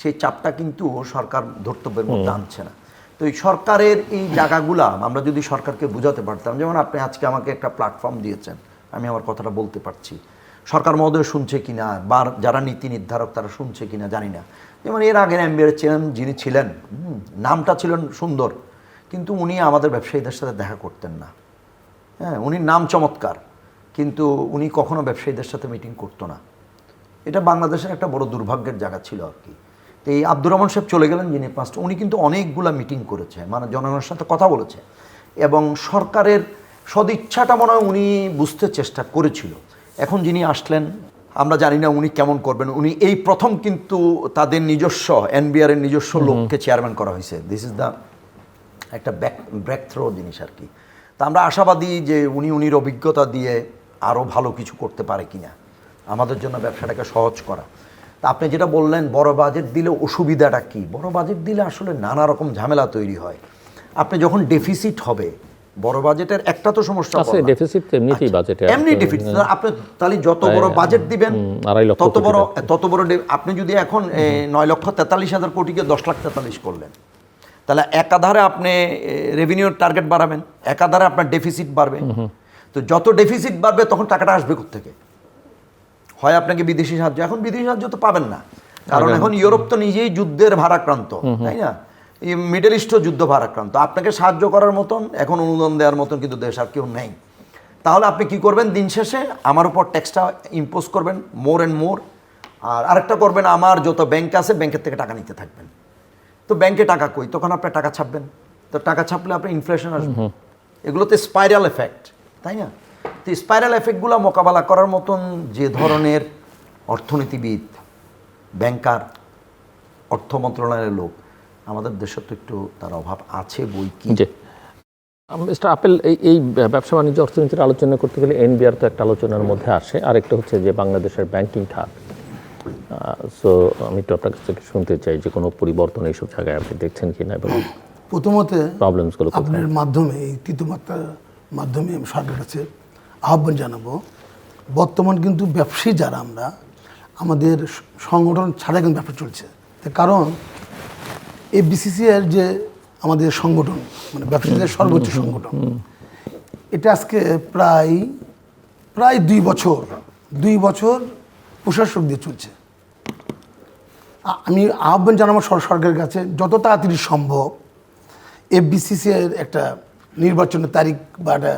সেই চাপটা কিন্তু সরকার ধর্তব্যের মধ্যে আনছে না। তো এই সরকারের এই জায়গাগুলা আমরা যদি সরকারকে বুঝাতে পারতাম, যেমন আপনি আজকে আমাকে একটা প্ল্যাটফর্ম দিয়েছেন, আমি আমার কথাটা বলতে পারছি, সরকার মহোদয় শুনছে কিনা বা যারা নীতি নির্ধারক তারা শুনছে কিনা জানি না। যেমন এর আগের এমবিআর চেয়ারম্যান যিনি ছিলেন, নামটা ছিলেন সুন্দর, কিন্তু উনি আমাদের ব্যবসায়ীদের সাথে দেখা করতেন না। হ্যাঁ, উনি নাম চমৎকার, কিন্তু উনি কখনো ব্যবসায়ীদের সাথে মিটিং করতো না। এটা বাংলাদেশের একটা বড় দুর্ভাগ্যের জায়গা ছিল আর কি। তো এই আব্দুর রহমান সাহেব চলে গেলেন যিনি পাঁচটা, উনি কিন্তু অনেকগুলা মিটিং করেছে, মানে জনগণের সাথে কথা বলেছে, এবং সরকারের সদিচ্ছাটা মনে হয় উনি বুঝতে চেষ্টা করেছিল। এখন যিনি আসলেন আমরা জানি না উনি কেমন করবেন। উনি এই প্রথম কিন্তু তাদের নিজস্ব এনবিআর এর নিজস্ব লোককে চেয়ারম্যান করা হয়েছে। দিস ইজ দ্য একটা ব্রেক থ্রো জিনিস আর কি। তা আমরা আশাবাদী যে উনির অভিজ্ঞতা দিয়ে আরও ভালো কিছু করতে পারে কিনা, আমাদের জন্য ব্যবসাটাকে সহজ করা। তা আপনি যেটা বললেন বড় বাজেট দিলে অসুবিধাটা কি? বড় বাজেট দিলে আসলে নানা রকম ঝামেলা তৈরি হয়। আপনি যখন ডেফিসিট হবে, বড় বাজেটের একটা তো সমস্যা আছে, ডেফিসিট এমনিতেই বাজেটে এমনি ডেফিসিট। আপনি তাহলে যত বড় বাজেট দিবেন তত বড় আপনি যদি এখন 9,43,000 কোটিকে 10,43,000 করলেন, তাহলে একাধারে আপনি রেভিনিউর টার্গেট বাড়াবেন, একাধারে আপনার ডেফিসিট বাড়বে। তো যত ডেফিসিট বাড়বে তখন টাকাটা আসবে কোত্থেকে? হয় আপনাকে বিদেশি সাহায্য, এখন বিদেশি সাহায্য তো পাবেন না, কারণ এখন ইউরোপ তো নিজেই যুদ্ধের ভারাক্রান্ত, তাই না? এই মিডল ইস্টও যুদ্ধ ভারাক্রান্ত। আপনাকে সাহায্য করার মতন এখন অনুদান দেওয়ার মতন কিন্তু দেশ আর কেউ নেই। তাহলে আপনি কি করবেন? দিন শেষে আমার উপর ট্যাক্সটা ইম্পোজ করবেন মোর অ্যান্ড মোর, আর আরেকটা করবেন আমার যত ব্যাংক আছে ব্যাংকের থেকে টাকা নিতে থাকবেন। তো ব্যাংকে টাকা কই, তখন আপনি টাকা ছাপবেন, তো টাকা ছাপলে আপনি ইনফ্লেশন আসবে। এগুলোতে স্পাইরাল এফেক্ট, তাই না? তো স্পাইরাল এফেক্টগুলো মোকাবেলা করার মতন যে ধরনের অর্থনীতিবিদ, ব্যাংকার, অর্থ মন্ত্রণালয়ের লোক আমাদের দেশে তো একটু তার অভাব আছে বই কি। মিস্টার আপেল, এই ব্যবসা বাণিজ্য অর্থনীতির আলোচনা করতে গেলে এনবিআর তো একটা আলোচনার মধ্যে আসে, আরেকটা হচ্ছে যে বাংলাদেশের ব্যাংকিং খাত। সো আমি একটু আপনার কাছ থেকে শুনতে চাই যে কোনো পরিবর্তন এইসব জায়গায় আপনি দেখছেন কিনা, এবং প্রথমত প্রবলেমসগুলো আপনার মাধ্যমে এই তৃতীয়মাত্রার মাধ্যমে আমি সরকারের কাছে আহ্বান জানাবো, বর্তমান কিন্তু ব্যবসায়ী যারা আমরা, আমাদের সংগঠন ছাড়া কিন্তু ব্যবসা চলছে। তার কারণ এই বিসিসিআইয়ের যে আমাদের সংগঠন, মানে ব্যবসায়ীদের সর্বোচ্চ সংগঠন, এটা আজকে প্রায় 2 বছর প্রশাসক দিয়ে চলছে। আমি আহ্বান জানাবো সরকারের কাছে যত তাড়াতাড়ি সম্ভব বিসিসিআইয়ের একটা নির্বাচনের তারিখ বা একটা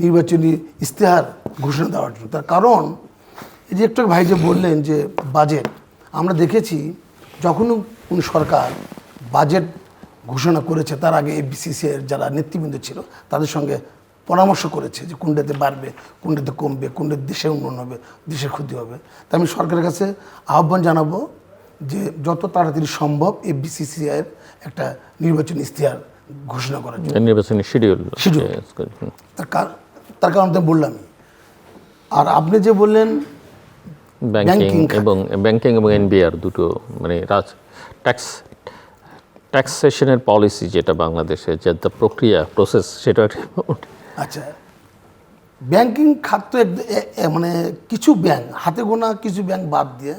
নির্বাচনী ইশতেহার ঘোষণা দেওয়ার জন্য। তার কারণ এই যে একটু ভাই যে বললেন যে বাজেট, আমরা দেখেছি যখন কোন সরকার বাজেট ঘোষণা করেছে তার আগে বিসিসিআইয়ের যারা নেতৃবৃন্দ ছিল তাদের সঙ্গে পরামর্শ করেছে যে কোনটাতে বাড়বে, কোনটাতে কমবে, কোনটাতে দেশের উন্নয়ন হবে, দেশের ক্ষতি হবে। তাই আমি সরকারের কাছে আহ্বান জানাবো যে যত তাড়াতাড়ি সম্ভব বিসিসিআইয়ের একটা নির্বাচনী ইশতেহার ঘোষণা করার জন্য, নির্বাচনী শিডিউল। তার কারণ তো বললামই। আর আপনি যে বললেন ব্যাংকিং এবং এনবিআর দুটো, মানে ট্যাক্সেশনের পলিসি যেটা বাংলাদেশে যে প্রসেস সেটা। আচ্ছা, ব্যাংকিং খাত তো মানে কিছু ব্যাংক, হাতে গোনা কিছু ব্যাংক বাদ দিয়ে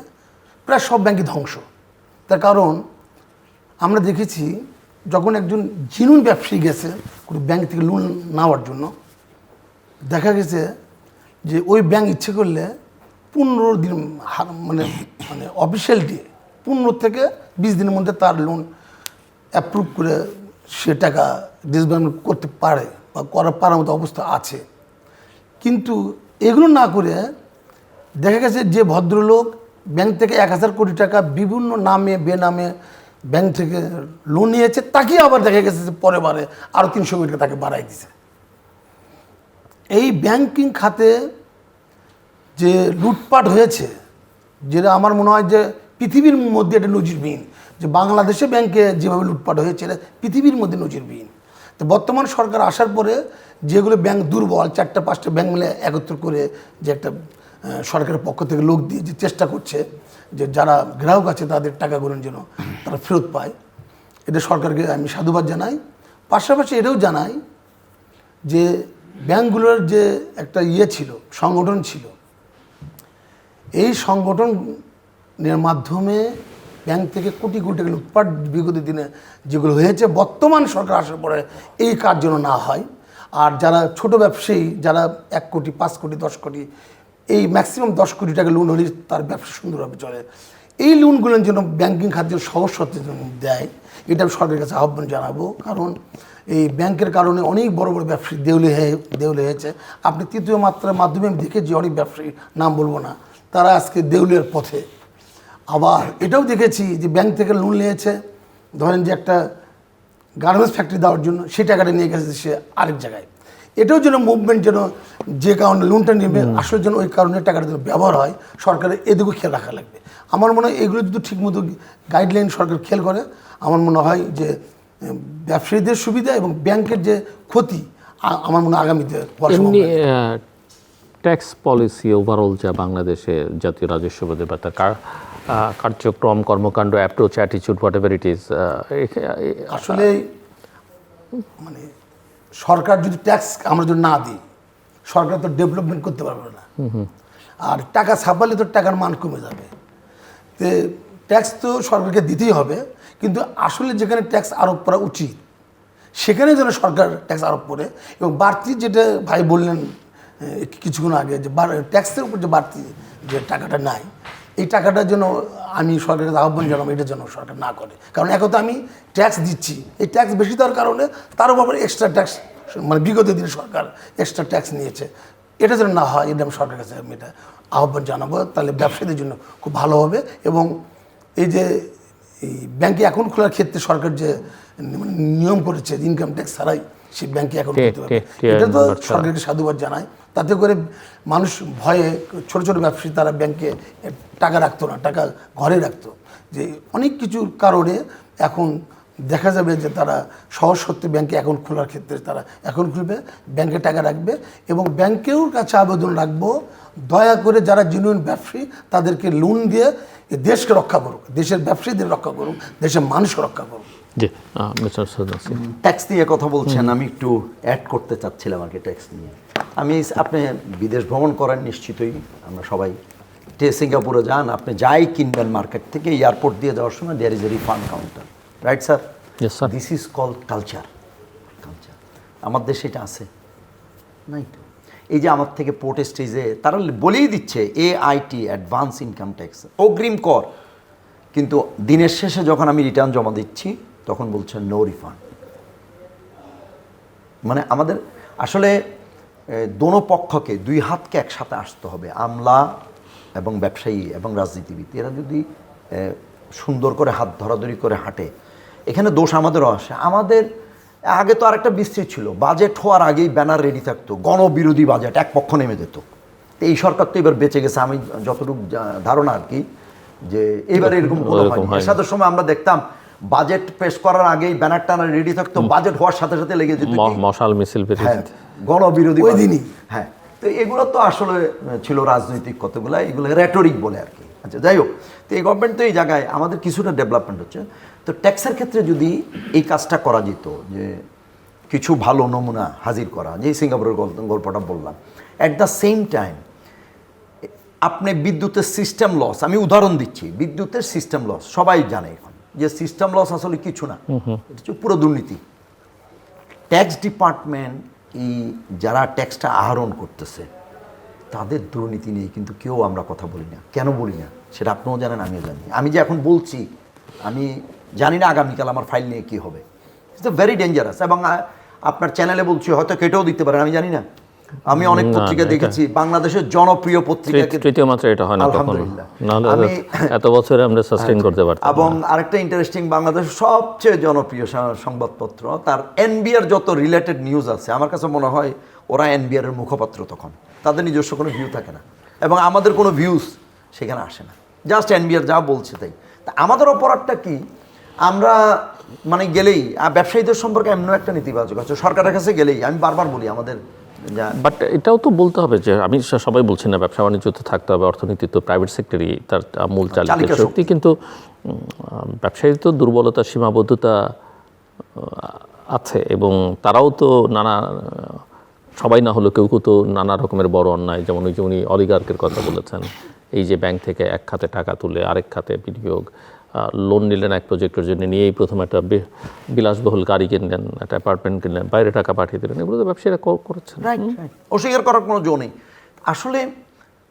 প্রায় সব ব্যাংকই ধ্বংস। তার কারণ আমরা দেখেছি যখন একজন জিনুন ব্যবসায়ী গেছে কোনো ব্যাংক থেকে লোন নেওয়ার জন্য, দেখা গেছে যে ওই ব্যাংক ইচ্ছে করলে 15 দিন মানে অফিসিয়াল ডে 15 থেকে 20 দিনের মধ্যে তার লোন অ্যাপ্রুভ করে সে টাকা ডিসবার্সমেন্ট করতে পারে বা পারার মতো অবস্থা আছে। কিন্তু এগুলো না করে দেখা গেছে যে ভদ্রলোক ব্যাংক থেকে 1,000 কোটি টাকা বিভিন্ন নামে বেনামে ব্যাংক থেকে লোন নিয়েছে, তাকে আবার দেখা গেছে যে পরের বারে আরও 300 কোটি টাকা তাকে বাড়াই দিছে। এই ব্যাংকিং খাতে যে লুটপাট হয়েছে, যেটা আমার মনে হয় যে পৃথিবীর মধ্যে এটা নজিরবিহীন, যে বাংলাদেশে ব্যাংকে যেভাবে লুটপাট হয়েছে এটা পৃথিবীর মধ্যে নজিরবিহীন। তো বর্তমান সরকার আসার পরে যেগুলো ব্যাংক দুর্বল, 4-5টা ব্যাংক মিলে একত্র করে যে একটা সরকারের পক্ষ থেকে লোক দিয়ে যে চেষ্টা করছে যে যারা গ্রাহক আছে তাদের টাকাগুলো যেন তারা ফেরত পায়, এটা সরকারকে আমি সাধুবাদ জানাই। পাশাপাশি এটাও জানাই যে ব্যাংকগুলোর যে একটা ছিল, সংগঠন ছিল, এই সংগঠনের মাধ্যমে ব্যাংক থেকে কোটি কোটি টাকা লুটপাট বিগত দিনে যেগুলো হয়েছে, বর্তমান সরকার আসার পরে এই কাজ যেন না হয়। আর যারা ছোট ব্যবসায়ী, যারা 1 কোটি, 5 কোটি, 10 কোটি, এই ম্যাক্সিমাম 10 কোটি টাকা লোন হলে তার ব্যবসা সুন্দরভাবে চলে, এই লোনগুলোর জন্য ব্যাংকিং খাতের সহজ শর্তে দেয়, এটা আমি সরকারের কাছে আহ্বান জানাবো। কারণ এই ব্যাংকের কারণে অনেক বড় বড় ব্যবসায়ী দেউলে হয়েছে। আপনি তৃতীয় মাত্রার মাধ্যমে আমি দেখেছি অনেক ব্যবসায়ী, নাম বলবো না, তারা আজকে দেউলের পথে। আবার এটাও দেখেছি যে ব্যাংক থেকে লোন নিয়েছে, ধরেন যে একটা গার্মেন্টস ফ্যাক্টরি দেওয়ার জন্য, সেই টাকাটা নিয়ে গেছে সে আরেক জায়গায়। এটাও যেন মুভমেন্ট যেন যে কারণে লোনটা নেবে আসলে যেন ওই কারণে টাকাটা যেন ব্যবহার হয়, সরকারের এদিকেও খেয়াল রাখা লাগবে। আমার মনে হয় এগুলো যদি ঠিকমতো গাইডলাইন সরকার খেয়াল করে, আমার মনে হয় যে ব্যবসায়ীদের সুবিধা এবং ব্যাংকের যে ক্ষতি, আমার মনে হয় আগামীতে এমনি ট্যাক্স পলিসি ওভারঅল যা বাংলাদেশে জাতীয় রাজস্ব বোর্ডের বা তার কার্যক্রম, কর্মকাণ্ড, অ্যাপ্রোচ, অ্যাটিচিউড, হোয়াট এভার ইট ইজ, আসলে মানে সরকার যদি ট্যাক্স আমরা যদি না দিই, সরকার তো ডেভেলপমেন্ট করতে পারবে না। আর টাকা ছাপালে তো টাকার মান কমে যাবে। তো ট্যাক্স তো সরকারকে দিতেই হবে, কিন্তু আসলে যেখানে ট্যাক্স আরোপ করা উচিত সেখানে যেন সরকার ট্যাক্স আরোপ করে। এবং বাড়তি যেটা ভাই বললেন কিছুক্ষণ আগে, যে ট্যাক্সের উপর যে বাড়তি যে টাকাটা নাই, এই টাকাটার জন্য আমি সরকারের আহ্বান জানাবো, এটার জন্য সরকার না করে। কারণ এখন তো আমি ট্যাক্স দিচ্ছি, এই ট্যাক্স বেশি দেওয়ার কারণে তার উপর এক্সট্রা ট্যাক্স, মানে বিগত দিনে সরকার এক্সট্রা ট্যাক্স নিয়েছে, এটা যেন না হয়, এটা আমি সরকারের কাছে আমি এটা আহ্বান জানাবো। তাহলে ব্যবসায়ীদের জন্য খুব ভালো হবে। এবং এই যে এই ব্যাংকে অ্যাকাউন্ট খোলার ক্ষেত্রে সরকার যে নিয়ম করেছে ইনকাম ট্যাক্স ছাড়াই সেই ব্যাংকে অ্যাকাউন্ট করতে পারবে, এটা তো সরকারকে সাধুবাদ জানায়। তাতে করে মানুষ ভয়ে, ছোট ছোট ব্যবসায়ী তারা ব্যাংকে টাকা রাখতো না, টাকা ঘরে রাখতো। যে অনেক কিছুর কারণে এখন দেখা যাবে যে তারা সহজ সত্যি ব্যাংকে অ্যাকাউন্ট খোলার ক্ষেত্রে তারা অ্যাকাউন্ট খুলবে, ব্যাংকে টাকা রাখবে। এবং ব্যাংকেও কাছে আবেদন রাখবো, দয়া করে যারা জেনুইন ব্যবসায়ী তাদেরকে লোন দিয়ে দেশকে রক্ষা করুক, দেশের ব্যবসায়ীদের রক্ষা করুক, দেশের মানুষকে রক্ষা করুক। জি, মিস্টার সৈয়দ ট্যাক্স নিয়ে কথা বলছেন, আমি একটু অ্যাড করতে চাচ্ছিলাম আর কি ট্যাক্স নিয়ে। আপনি বিদেশ ভ্রমণ করেন নিশ্চিতই, আমরা সবাই সিঙ্গাপুরে যান, আপনি যাই কিনবেন মার্কেট থেকে, এয়ারপোর্ট দিয়ে যাওয়ার সময় there is a refund counter, right sir? Yes sir. This is called culture. আমার দেশে এটা আছে নাই তো। এই যে আমার থেকে পোর্ট স্টেজে তারা বলেই দিচ্ছে AIT, অ্যাডভান্স ইনকাম ট্যাক্স, অগ্রিম কর, কিন্তু দিনের শেষে যখন আমি রিটার্ন জমা দিচ্ছি তখন বলছে নো রিফান্ড। মানে আমাদের আসলে দোনো পক্ষকে, দুই হাতকে একসাথে আসতে হবে। আমলা এবং ব্যবসায়ী এবং রাজনীতিবিদ, এরা যদি সুন্দর করে হাত ধরাধরি করে হাঁটে, এখানে দোষ আমাদেরও আসে। আমাদের আগে তো আরেকটা বিস্তৃত ছিল, বাজেট হওয়ার আগেই ব্যানার রেডি থাকতো, গণবিরোধী বাজেট, এক পক্ষ নেমে যেত। তো এই সরকার তো এবার বেঁচে গেছে, আমি যতটুকু ধারণা আর কি, যে এবার এরকম এরশাদের সময় আমরা দেখতাম বাজেট পেশ করার আগেই ব্যানার টানা রেডি থাকতো, বাজেট হওয়ার সাথে সাথে লেগে যেত মশাল মিছিল, গণবিরোধী ওই দিনই। হ্যাঁ, তো এগুলো তো আসলে ছিল রাজনৈতিক কতগুলো, এগুলো রেটরিক বলে আর কি। আচ্ছা, যাই হোক, তো এই গভর্নমেন্ট তো এই জায়গায় আমাদের কিছুটা ডেভেলপমেন্ট হচ্ছে। তো ট্যাক্সের ক্ষেত্রে যদি এই কাজটা করা যেত, যে কিছু ভালো নমুনা হাজির করা, যে সিঙ্গাপুরের গল্পটা বললাম, অ্যাট দ্য সেম টাইম আপনি বিদ্যুতের সিস্টেম লস, আমি উদাহরণ দিচ্ছি, বিদ্যুতের সিস্টেম লস সবাই জানে এখন যে সিস্টেম লস আসলে কিছু না, এটা হচ্ছে পুরো দুর্নীতি। ট্যাক্স ডিপার্টমেন্ট এই যারা ট্যাক্সটা আহরণ করতেছে তাদের দুর্নীতি নিয়ে কিন্তু কেউ আমরা কথা বলি না। কেন বলি না সেটা আপনিও জানেন, আমিও জানি। আমি যে এখন বলছি, আমি জানি না আগামীকাল আমার ফাইল নিয়ে কী হবে। It's very dangerous. এবং আপনার চ্যানেলে বলছি, হয়তো কেটেও দিতে পারেন, আমি জানি না। আমি অনেক পত্রিকা দেখেছি, বাংলাদেশের জনপ্রিয় পত্রিকা, তৃতীয় মাত্রা এটা হয় না, আলহামদুলিল্লাহ, আমি এত বছরে আমরা সাস্টেইন করতে পারতাম। এবং আরেকটা ইন্টারেস্টিং, বাংলাদেশের সবচেয়ে জনপ্রিয় সংবাদপত্র, তার এনবিআর যত রিলেটেড নিউজ আছে, আমার কাছে মনে হয় ওরা এনবিআর এর মুখপাত্র, তখন তাদের নিজস্ব কোনো ভিউ থাকে না এবং আমাদের কোনো ভিউজ সেখানে আসে না, জাস্ট এনবিআর যা বলছে তাই। তা আমাদের অপরাধটা কি? আমরা মানে গেলেই ব্যবসায়ীদের সম্পর্কে এমন একটা নেতিবাচক আছে, সরকারের কাছে গেলেই আমি বারবার বলি, আমাদের বাট এটাও তো বলতে হবে যে আমি সবাই বলছি না, ব্যবসা বাণিজ্য তো থাকতে হবে, অর্থনীতি তো প্রাইভেট সেক্টরই তার মূল চালিকা শক্তি, কিন্তু ব্যবসায়ীর তো দুর্বলতা, সীমাবদ্ধতা আছে, এবং তারাও তো নানা, সবাই না হলেও কেউ কেউ তো নানা রকমের বড় অন্যায়, যেমন ওই যে উনি অলিগার্কের কথা বলেছেন, এই যে ব্যাংক থেকে এক খাতে টাকা তুলে আরেক খাতে বিনিয়োগ, লোন নিলেন এক প্রজেক্টের জন্য, নিয়েই প্রথম একটা বিলাসবহুল গাড়ি কিনলেন, একটা অ্যাপার্টমেন্ট কিনলেন, বাইরে টাকা পাঠিয়ে দিলেন, এগুলো তো ব্যবসায়ীরা করেছেন। রাইট, অস্বীকার করার কোনো জো নেই। আসলে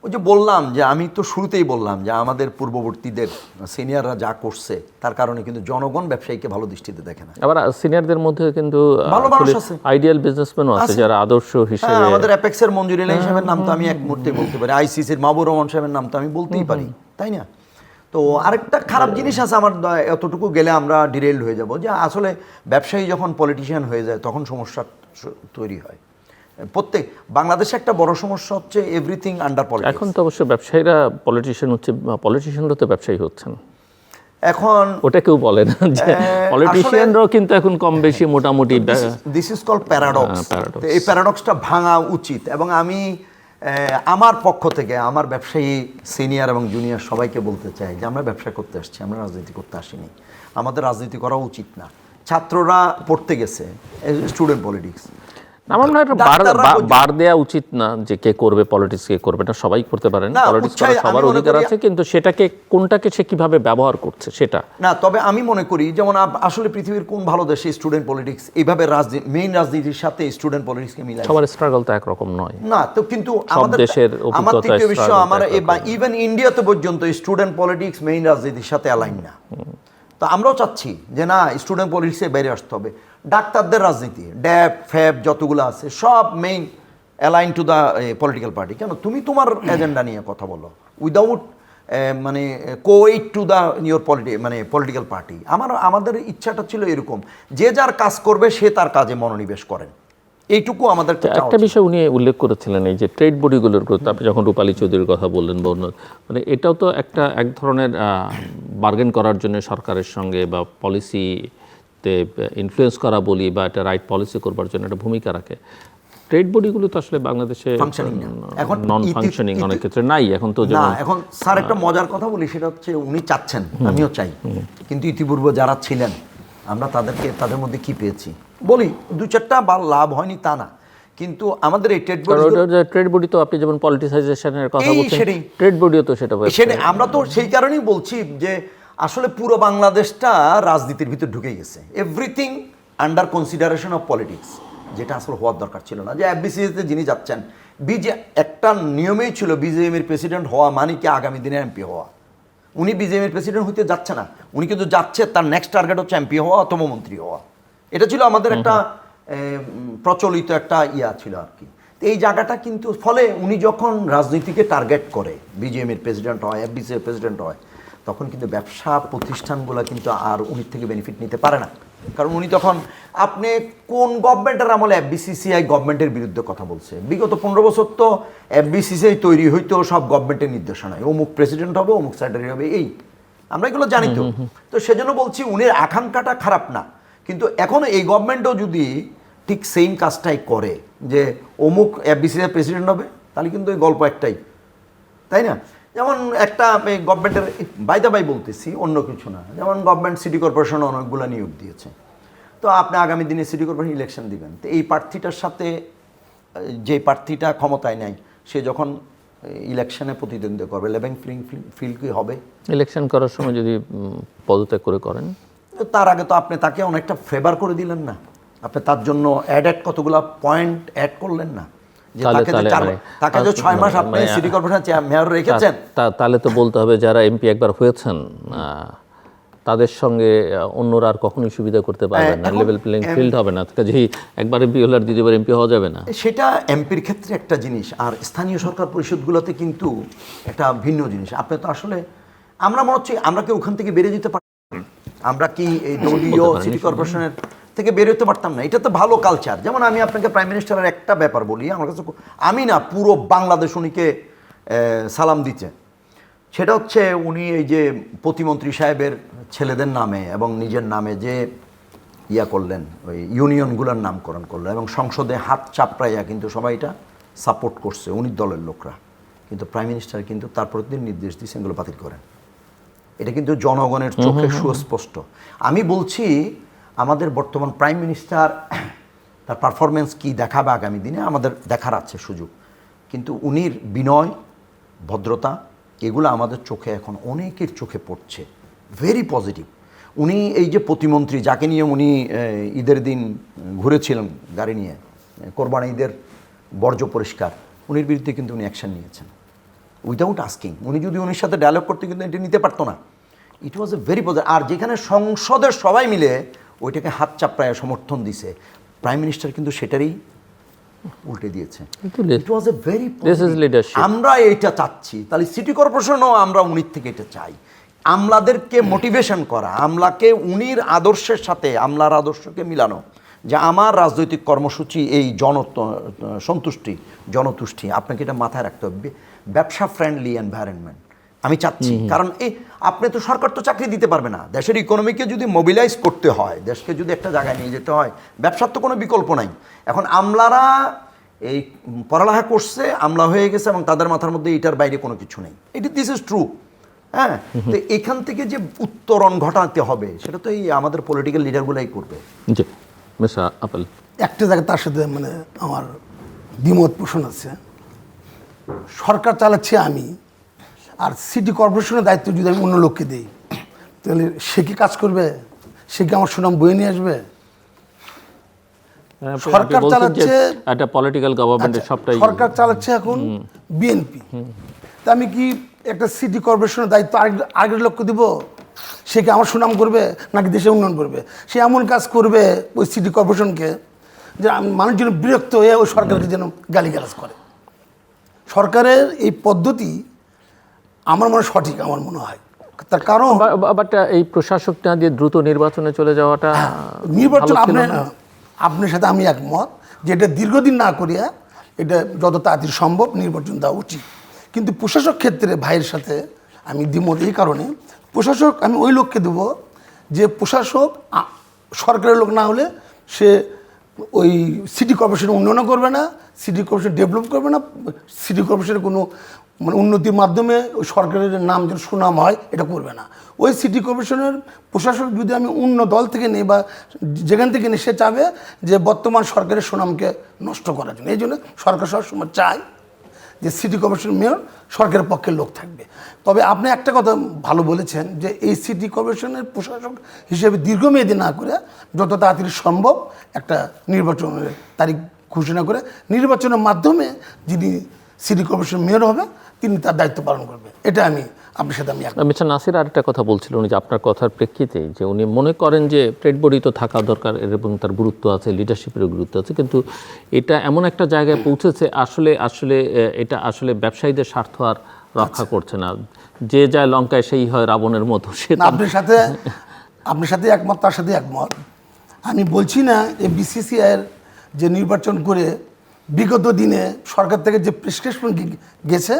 ওই যে বললাম যে আমি তো শুরুতেই বললাম যে আমাদের পূর্ববর্তীদের সিনিয়ররা যা করছে তার কারণে কিন্তু জনগণ ব্যবসায়ীকে ভালো দৃষ্টিতে দেখে না। আবার সিনিয়রদের মধ্যে কিন্তু ভালো মানুষ আছে, আইডিয়াল বিজনেসম্যানও আছে যারা আদর্শ হিসেবে, আমাদের অ্যাপেক্সের মঞ্জুর ইলাহি সাহেবের নাম তো আমি এক মুহূর্তে বলতে পারি, আইসিসির মাহবুর রহমান সাহেবের নাম তো আমি বলতেই পারি, তাই না? তো আরেকটা খারাপ জিনিস আছে, আমার এতটুকু গেলে আমরা ডিরেইলড হয়ে যাব, যে আসলে ব্যবসায়ী যখন পলিটিশিয়ান হয়ে যায় তখন সমস্যা তৈরি হয়। প্রত্যেক বাংলাদেশে একটা বড় সমস্যা হচ্ছে এভরিথিং আন্ডার পলিটিক্স। এখন তো অবশ্য ব্যবসায়ীরা পলিটিশিয়ান হচ্ছে, পলিটিশিয়ানরা তো ব্যবসায়ী হচ্ছেন এখন ওটা কেউ বলে না যে পলিটিশিয়ানরাও কিন্তু এখন কম বেশি মোটামুটি। This is called paradox. এই প্যারাডক্সটা ভাঙা উচিত, এবং আমি আমার পক্ষ থেকে আমার ব্যবসায়ী সিনিয়র এবং জুনিয়র সবাইকে বলতে চাই যে আমরা ব্যবসা করতে আসছি, আমরা রাজনীতি করতে আসিনি। আমাদের রাজনীতি করা উচিত না। ছাত্ররা পড়তে গেছে স্টুডেন্ট পলিটিক্স, আমার মনে হয় বার দেওয়া উচিত না যে কে করবে পলিটিক্স, কে করবে না, সবাই করতে পারেন, পলিটিক্স করার সবার অধিকার আছে, কিন্তু সেটাকে কোনটাকে সে কিভাবে ব্যবহার করছে সেটা না। তবে আমি মনে করি যেমন আসলে পৃথিবীর কোন ভালো দেশে স্টুডেন্ট পলিটিক্স এইভাবে মেইন রাজনীতির সাথে স্টুডেন্ট পলিটিক্সকে মিলায়, সবার স্ট্রাগল তো একরকম নয় না। তো কিন্তু আমাদের দেশের আমার তৃতীয় বিশ্ব, আমার ইভেন ইন্ডিয়াতে পর্যন্ত স্টুডেন্ট পলিটিক্স মেইন রাজনীতির সাথে অ্যালাইন না। তো আমরাও চাচ্ছি যে না, স্টুডেন্ট পলিটিক্সে বেরিয়ে আসতে হবে। ডাক্তারদের রাজনীতি, ড্যাব ফ্যাব যতগুলো আছে সব main align to the political party. কেন তুমি তোমার এজেন্ডা নিয়ে কথা বলো উইদাউট মানে quote to the your political party. আমাদের ইচ্ছাটা ছিল এরকম, যে যার কাজ করবে সে তার কাজে মনোনিবেশ করেন, এইটুকু আমাদের। একটা বিষয় উনি উল্লেখ করেছিলেন, এই যে ট্রেড বডিগুলোর গুরুত্ব, আপনি যখন রূপালী চৌধুরীর কথা বললেন, মানে এটাও তো এক ধরনের বার্গেন করার জন্য সরকারের সঙ্গে বা পলিসিতে ইনফ্লুয়েন্স করা বলি, বা একটা রাইট পলিসি করবার জন্য একটা ভূমিকা রাখে। ট্রেড বডিগুলো তো আসলে বাংলাদেশে এখন নন ফাংশনিং অনেক ক্ষেত্রে নাই এখন তো। না, এখন স্যার একটা মজার কথা বলি, সেটা হচ্ছে উনি চাচ্ছেন, আমিও চাই, কিন্তু ইতিপূর্বে যারা ছিলেন আমরা তাদের মধ্যে কি পেয়েছি বলি, দু চারটা বা লাভ হয়নি তা না, কিন্তু আমাদের এই ট্রেড বডি তো আপনি যেমন পলিটিসাইজেশনের কথা বলছেন, ট্রেড বডিও তো সেটা আমরা তো সেই কারণেই বলছি যে আসলে পুরো বাংলাদেশটা রাজনীতির ভিতর ঢুকে গেছে, everything under consideration of politics, যেটা আসলে হওয়ার দরকার ছিল না। যে এফবিসিতে যিনি যাচ্ছেন, একটা নিয়মেই ছিল বিজেএমের প্রেসিডেন্ট হওয়া মানে কি আগামী দিনে এমপি হওয়া। উনি বিজেএমের প্রেসিডেন্ট হইতে যাচ্ছে না, উনি কিন্তু যাচ্ছে, তার নেক্সট টার্গেট হচ্ছে এমপি হওয়া অথবা মন্ত্রী হওয়া। এটা ছিল আমাদের একটা প্রচলিত একটা ইয়া ছিল আর কি। এই জায়গাটা কিন্তু ফলে উনি যখন রাজনীতিকে টার্গেট করে বিজেএমের প্রেসিডেন্ট হয়, এফবিসির প্রেসিডেন্ট হয়, তখন কিন্তু ব্যবসা প্রতিষ্ঠানগুলো কিন্তু আর উনির থেকে বেনিফিট নিতে পারে না। কারণ উনি তখন, আপনি কোন গভর্নমেন্টের আমলে এফবিসিসিআই গভর্নমেন্টের বিরুদ্ধে কথা বলছে? বিগত 15 বছর তো এফবিসিসিআই তৈরি হইতো সব গভর্নমেন্টের নির্দেশনায়, অমুক প্রেসিডেন্ট হবে, অমুক সেক্রেটারি হবে, এই আমরা এগুলো জানি তো। তো সেজন্য বলছি উনির আকাঙ্ক্ষাটা খারাপ না, কিন্তু এখন এই গভর্নমেন্টও যদি ঠিক সেম কাজটাই করে যে অমুক এফবিসিসিআই প্রেসিডেন্ট হবে, তাহলে কিন্তু এই গল্প একটাই, তাই না? যেমন একটা গভর্নমেন্টের বাই বলতেছি, অন্য কিছু না, যেমন গভর্নমেন্ট সিটি কর্পোরেশন অনেকগুলো নিয়োগ দিয়েছে, তো আপনি আগামী দিনে সিটি কর্পোরেশন ইলেকশন দিবেন, তো এই প্রার্থীটার সাথে যে প্রার্থীটা ক্ষমতায় নাই সে যখন ইলেকশনে প্রতিদ্বন্দ্বিতা করবে, লেভেল ফিল্ড কি হবে? ইলেকশন করার সময় যদি পদত্যাগ করেন, তার আগে তো আপনি তাকে অনেকটা ফেভার করে দিলেন না, আপনি তার জন্য কতগুলো পয়েন্ট অ্যাড করলেন না, তাকে যে 6 মাস আপনি সিটি কর্পোরেশন মেয়র রেখেছেন। তাহলে তো বলতে হবে যারা এমপি একবার হয়েছেন তাদের সঙ্গে অন্যরা আর কখনোই সুবিধা করতে পারবেন না, লেভেল প্লেইং ফিল্ড হবে না, কাজেই একবার এমপি হলে আর দ্বিতীয়বার এমপি হওয়া যাবে না। সেটা এমপির ক্ষেত্রে একটা জিনিস, আর স্থানীয় সরকার পরিষদগুলোতে কিন্তু একটা ভিন্ন জিনিস। আপনি তো আসলে, আমরা মনে হচ্ছে আমরা কি ওখান থেকে বেরিয়ে যেতে পারি? আমরা কি এই দলীয় সিটি কর্পোরেশনের থেকে বের হতে পারতাম না? এটা তো ভালো কালচার। যেমন আমি আপনাকে প্রাইম মিনিস্টারের একটা ব্যাপার বলি, আমার কাছে আমি না পুরো বাংলাদেশ উনিকে সালাম দিচ্ছে, সেটা হচ্ছে উনি এই যে প্রতিমন্ত্রী সাহেবের ছেলেদের নামে এবং নিজের নামে যে ইয়া করলেন, ওই ইউনিয়নগুলোর নামকরণ করলেন এবং সংসদে হাত চাপড়াইয়া কিন্তু সবাই এটা সাপোর্ট করছে উনি দলের লোকরা, কিন্তু প্রাইম মিনিস্টার কিন্তু তারপরের দিন নির্দেশ দিয়েছেন এগুলো বাতিল করেন। এটা কিন্তু জনগণের চোখে সুস্পষ্ট। আমি বলছি আমাদের বর্তমান প্রাইম মিনিস্টার তার পারফরমেন্স কি দেখাবে আগামী দিনে আমাদের দেখার আছে সুযোগ, কিন্তু উনির বিনয় ভদ্রতা এগুলো আমাদের চোখে এখন অনেকের চোখে পড়ছে, ভেরি পজিটিভ। উনি এই যে প্রতিমন্ত্রী যাকে নিয়ে উনি ঈদের দিন ঘুরেছিলেন গাড়ি নিয়ে, কোরবানি ঈদের বর্জ্য পরিষ্কার, উনির বিরুদ্ধে কিন্তু উনি অ্যাকশন নিয়েছেন উইদাউট আস্কিং। উনি যদি উনির সাথে ডায়লগ করতে কিন্তু এটা নিতে পারতো না। ইট ওয়াজ এ ভেরি পজিটিভ। আর যেখানে সংসদের সবাই মিলে ওইটাকে হাত চাপড়ায় সমর্থন দিছে, প্রাইম মিনিস্টার কিন্তু সেটারই উল্টে দিয়েছে। ইট ওয়াজ এ ভেরি আমরা এইটা চাচ্ছি, তাহলে সিটি কর্পোরেশনও আমরা উনির থেকে এটা চাই। আমলাদেরকে মোটিভেশন করা, আমলাকে উনির আদর্শের সাথে আমলার আদর্শকে মিলানো, যে আমার রাজনৈতিক কর্মসূচি এই সন্তুষ্টি জনতুষ্টি, আপনাকে এটা মাথায় রাখতে হবে। ব্যবসা ফ্রেন্ডলি এনভায়রনমেন্ট আমি চাচ্ছি, কারণ এই আপনি তো সরকার তো চাকরি দিতে পারবে না। দেশের ইকোনমিকে যদি মোবিলাইজ করতে হয়, দেশকে যদি একটা জায়গায় নিয়ে যেতে হয়, ব্যবসার তো কোনো বিকল্প নাই। এখন আমলারা এই পড়ালেখা করছে, আমলা হয়ে গেছে এবং তাদের মাথার মধ্যে এটার বাইরে কোনো কিছু নেই। এটি দিস ইজ ট্রু। হ্যাঁ, তো এখান থেকে যে উত্তরণ ঘটাতে হবে সেটা তো এই আমাদের পলিটিক্যাল লিডারগুলাই করবে। জি মিস্টার আপেল, একটা জায়গায় তার সাথে মানে আমার দ্বিমত পোষণ আছে। সরকার চালাচ্ছি আমি, আর সিটি কর্পোরেশনের দায়িত্ব যদি আমি অন্য লোককে দিই, তাহলে সে কি কাজ করবে? সে কি আমার সুনাম বয়ে নিয়ে আসবে? সরকার চালাচ্ছে একটা পলিটিক্যাল গভর্নমেন্টের সবটাই, সরকার চালাচ্ছে এখন বিএনপি। তা আমি কি একটা সিটি কর্পোরেশনের দায়িত্ব আরেকটা লোককে দিব? সে কি আমার সুনাম করবে নাকি দেশে উন্নয়ন করবে? সে এমন কাজ করবে ওই সিটি কর্পোরেশনকে যে মানুষ যেন বিরক্ত হয়ে ওই সরকারকে যেন গালিগালাজ করে। সরকারের এই পদ্ধতি আমার মনে সঠিক, আমার মনে হয়। তার কারণ বাট এই প্রশাসকটা দিয়ে দ্রুত নির্বাচনে চলে যাওয়াটা, নির্বাচন আপনার সাথে আমি একমত যে এটা দীর্ঘদিন না করিয়া এটা যত তাড়াতাড়ি সম্ভব নির্বাচন দেওয়া উচিত। কিন্তু প্রশাসক ক্ষেত্রে ভাইয়ের সাথে আমি দ্বিমত এই কারণে, প্রশাসক আমি ওই লোককে দেব যে প্রশাসক সরকারের লোক না হলে সে ওই সিটি কর্পোরেশনের উন্নয়ন করবে না, সিটি কর্পোরেশন ডেভেলপ করবে না, সিটি কর্পোরেশনের কোনো মানে উন্নতির মাধ্যমে ওই সরকারের নাম যেন সুনাম হয় এটা করবে না। ওই সিটি কর্পোরেশনের প্রশাসক যদি আমি অন্য দল থেকে নিই বা যেখান থেকে নিই, সে চাবে যে বর্তমান সরকারের সুনামকে নষ্ট করার জন্য। এই জন্য সরকার সবসময় চায় যে সিটি কর্পোরেশন মেয়র সরকারের পক্ষের লোক থাকবে। তবে আপনি একটা কথা ভালো বলেছেন যে এই সিটি কর্পোরেশনের প্রশাসক হিসেবে দীর্ঘমেয়াদী না করে যত তাড়াতাড়ি সম্ভব একটা নির্বাচনের তারিখ ঘোষণা করে নির্বাচনের মাধ্যমে যিনি সিটি কর্পোরেশন মেয়র হবে তিনি তার দায়িত্ব পালন করবে। এটা আমি আপনার সাথে আমি মিস্টার নাসির আরেকটা কথা বলছিলেন উনি, যে আপনার কথার প্রেক্ষিতে যে উনি মনে করেন যে ট্রেড বডি তো থাকা দরকার এবং তার গুরুত্ব আছে, লিডারশিপেরও গুরুত্ব আছে, কিন্তু এটা এমন একটা জায়গায় পৌঁছেছে আসলে এটা আসলে ব্যবসায়ীদের স্বার্থ আর রক্ষা করছে না। যে যায় লঙ্কায় সেই হয় রাবণের মতো। সে আপনার সাথে একমত, তার সাথে একমত। আমি বলছি না এই বিসিসিআইয়ের যে নির্বাচন করে বিগত দিনে সরকার থেকে যে প্রেসক্রিপশন গেছে,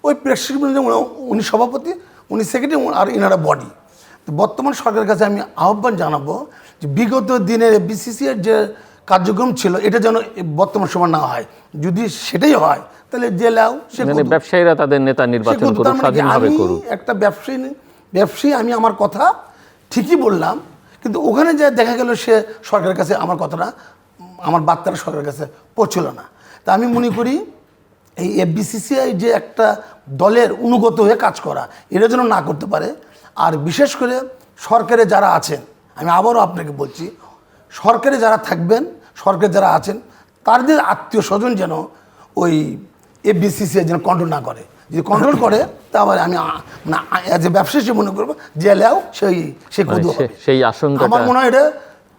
ওই প্রেসক্রিপশন উনি সভাপতি, উনি সেক্রেটারি আর এনারা বডি। তো বর্তমান সরকারের কাছে আমি আহ্বান জানাবো যে বিগত দিনের বিসিসিআইয়ের যে কার্যক্রম ছিল এটা যেন বর্তমান সময় না হয়। যদি সেটাই হয় তাহলে জেলাও ব্যবসায়ীরা তাদের নেতা নির্বাচন করুক, স্বাধীনভাবে করুক। একটা ব্যবসায়ী আমি আমার কথা ঠিকই বললাম, কিন্তু ওখানে যা দেখা গেল সে সরকারের কাছে আমার কথাটা, আমার বার্তাটা সরকারের কাছে পৌঁছলো না। তা আমি মনে করি এই বিসিসিআই যে একটা দলের অনুগত হয়ে কাজ করা, এটা যেন না করতে পারে। আর বিশেষ করে সরকারে যারা আছেন, আমি আবারও আপনাকে বলছি, সরকারে যারা থাকবেন, সরকারে যারা আছেন তাদের আত্মীয় স্বজন যেন ওই বিসিসিআই যেন কন্ট্রোল না করে। যদি কন্ট্রোল করে তাহলে আমি মানে অ্যাজ এ ব্যবসায়ী সে মনে করবো জেলেও সেই কদু হবে। সেই আশঙ্কা আমার মনে হয় এটা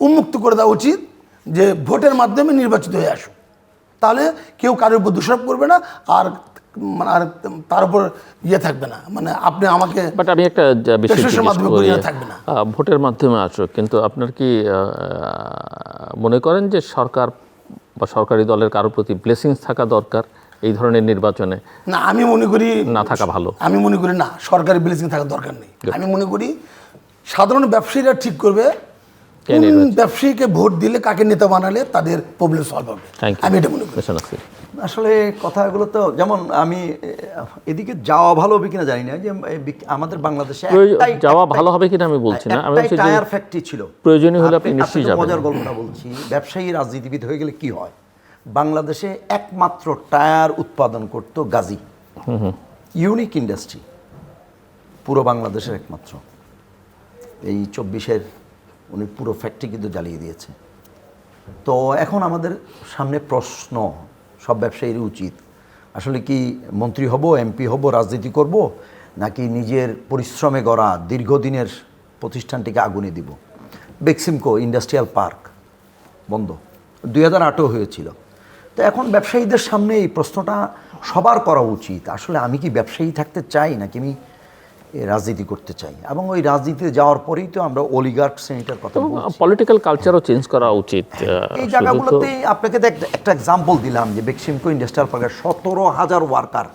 উন্মুক্ত করে দেওয়া উচিত যে ভোটের মাধ্যমে নির্বাচিত হয়ে আসুক, তাহলে কেউ কারোর উপর দোষারোপ করবে না আর তার উপর থাকবে না, মানে আপনি আমাকে বাট আমি একটা থাকবে না, ভোটের মাধ্যমে আসুক। কিন্তু আপনার কি মনে করেন যে সরকার বা সরকারি দলের কারোর প্রতি ব্লেসিংস থাকা দরকার এই ধরনের নির্বাচনে? না, আমি মনে করি না থাকা ভালো। আমি মনে করি না, সরকারি ব্লেসিং থাকার দরকার নেই। আমি মনে করি সাধারণ ব্যবসায়ীরা ঠিক করবে কে কোন নির্বাচিত? ব্যবসায়ীকে ভোট দিলে কাকে নেতা বানালে তাদের প্রবলেম সলভ হবে, থ্যাংক ইউ আমি এটা মনে করি। মিস্টার নাসির। আসলে কথাগুলো তো যেমন আমি এদিকে যাওয়া ভালো হবে কিনা জানি না, যে আমাদের বাংলাদেশে যাওয়া ভালো হবে কিনা আমি বলছি না, আমি বলছি যে টায়ার ফ্যাক্টরি ছিল, প্রয়োজনীয় হলে আপনি নিশ্চয়ই আপনাকে যাবেন। মজার গল্পটা বলছি, ব্যবসায়ী রাজনীতিবিদ হয়ে গেলে কি হয়। বাংলাদেশে একমাত্র টায়ার উৎপাদন করতো গাজী, ইউনিক ইন্ডাস্ট্রি, পুরো বাংলাদেশের একমাত্র। এই 24-এর উনি পুরো ফ্যাক্টরি কিন্তু জ্বালিয়ে দিয়েছে। তো এখন আমাদের সামনে প্রশ্ন, সব ব্যবসায়ীর উচিত আসলে কি মন্ত্রী হব, এমপি হব, রাজনীতি করব, নাকি নিজের পরিশ্রমে গড়া দীর্ঘদিনের প্রতিষ্ঠানটিকে আগুনে দিব। বেক্সিমকো ইন্ডাস্ট্রিয়াল পার্ক বন্ধ 2008-এও হয়েছিল। তো এখন ব্যবসায়ীদের সামনে এই প্রশ্নটা সবার করা উচিত, আসলে আমি কি ব্যবসায়ী থাকতে চাই নাকি আমি রাজনীতি করতে চাই। এবং ওই রাজনীতিতে যাওয়ার পরেই তো আমরা অলিগার্ক শ্রেণীটার কথা বলছি। পলিটিক্যাল কালচারও চেঞ্জ করা উচিত। এই জায়গাগুলোতেই আপনাকে একটা এক্সাম্পল দিলাম যে বেক্সিমকো ইন্ডাস্ট্রিয়াল পার্কের 17,000 ওয়ার্কার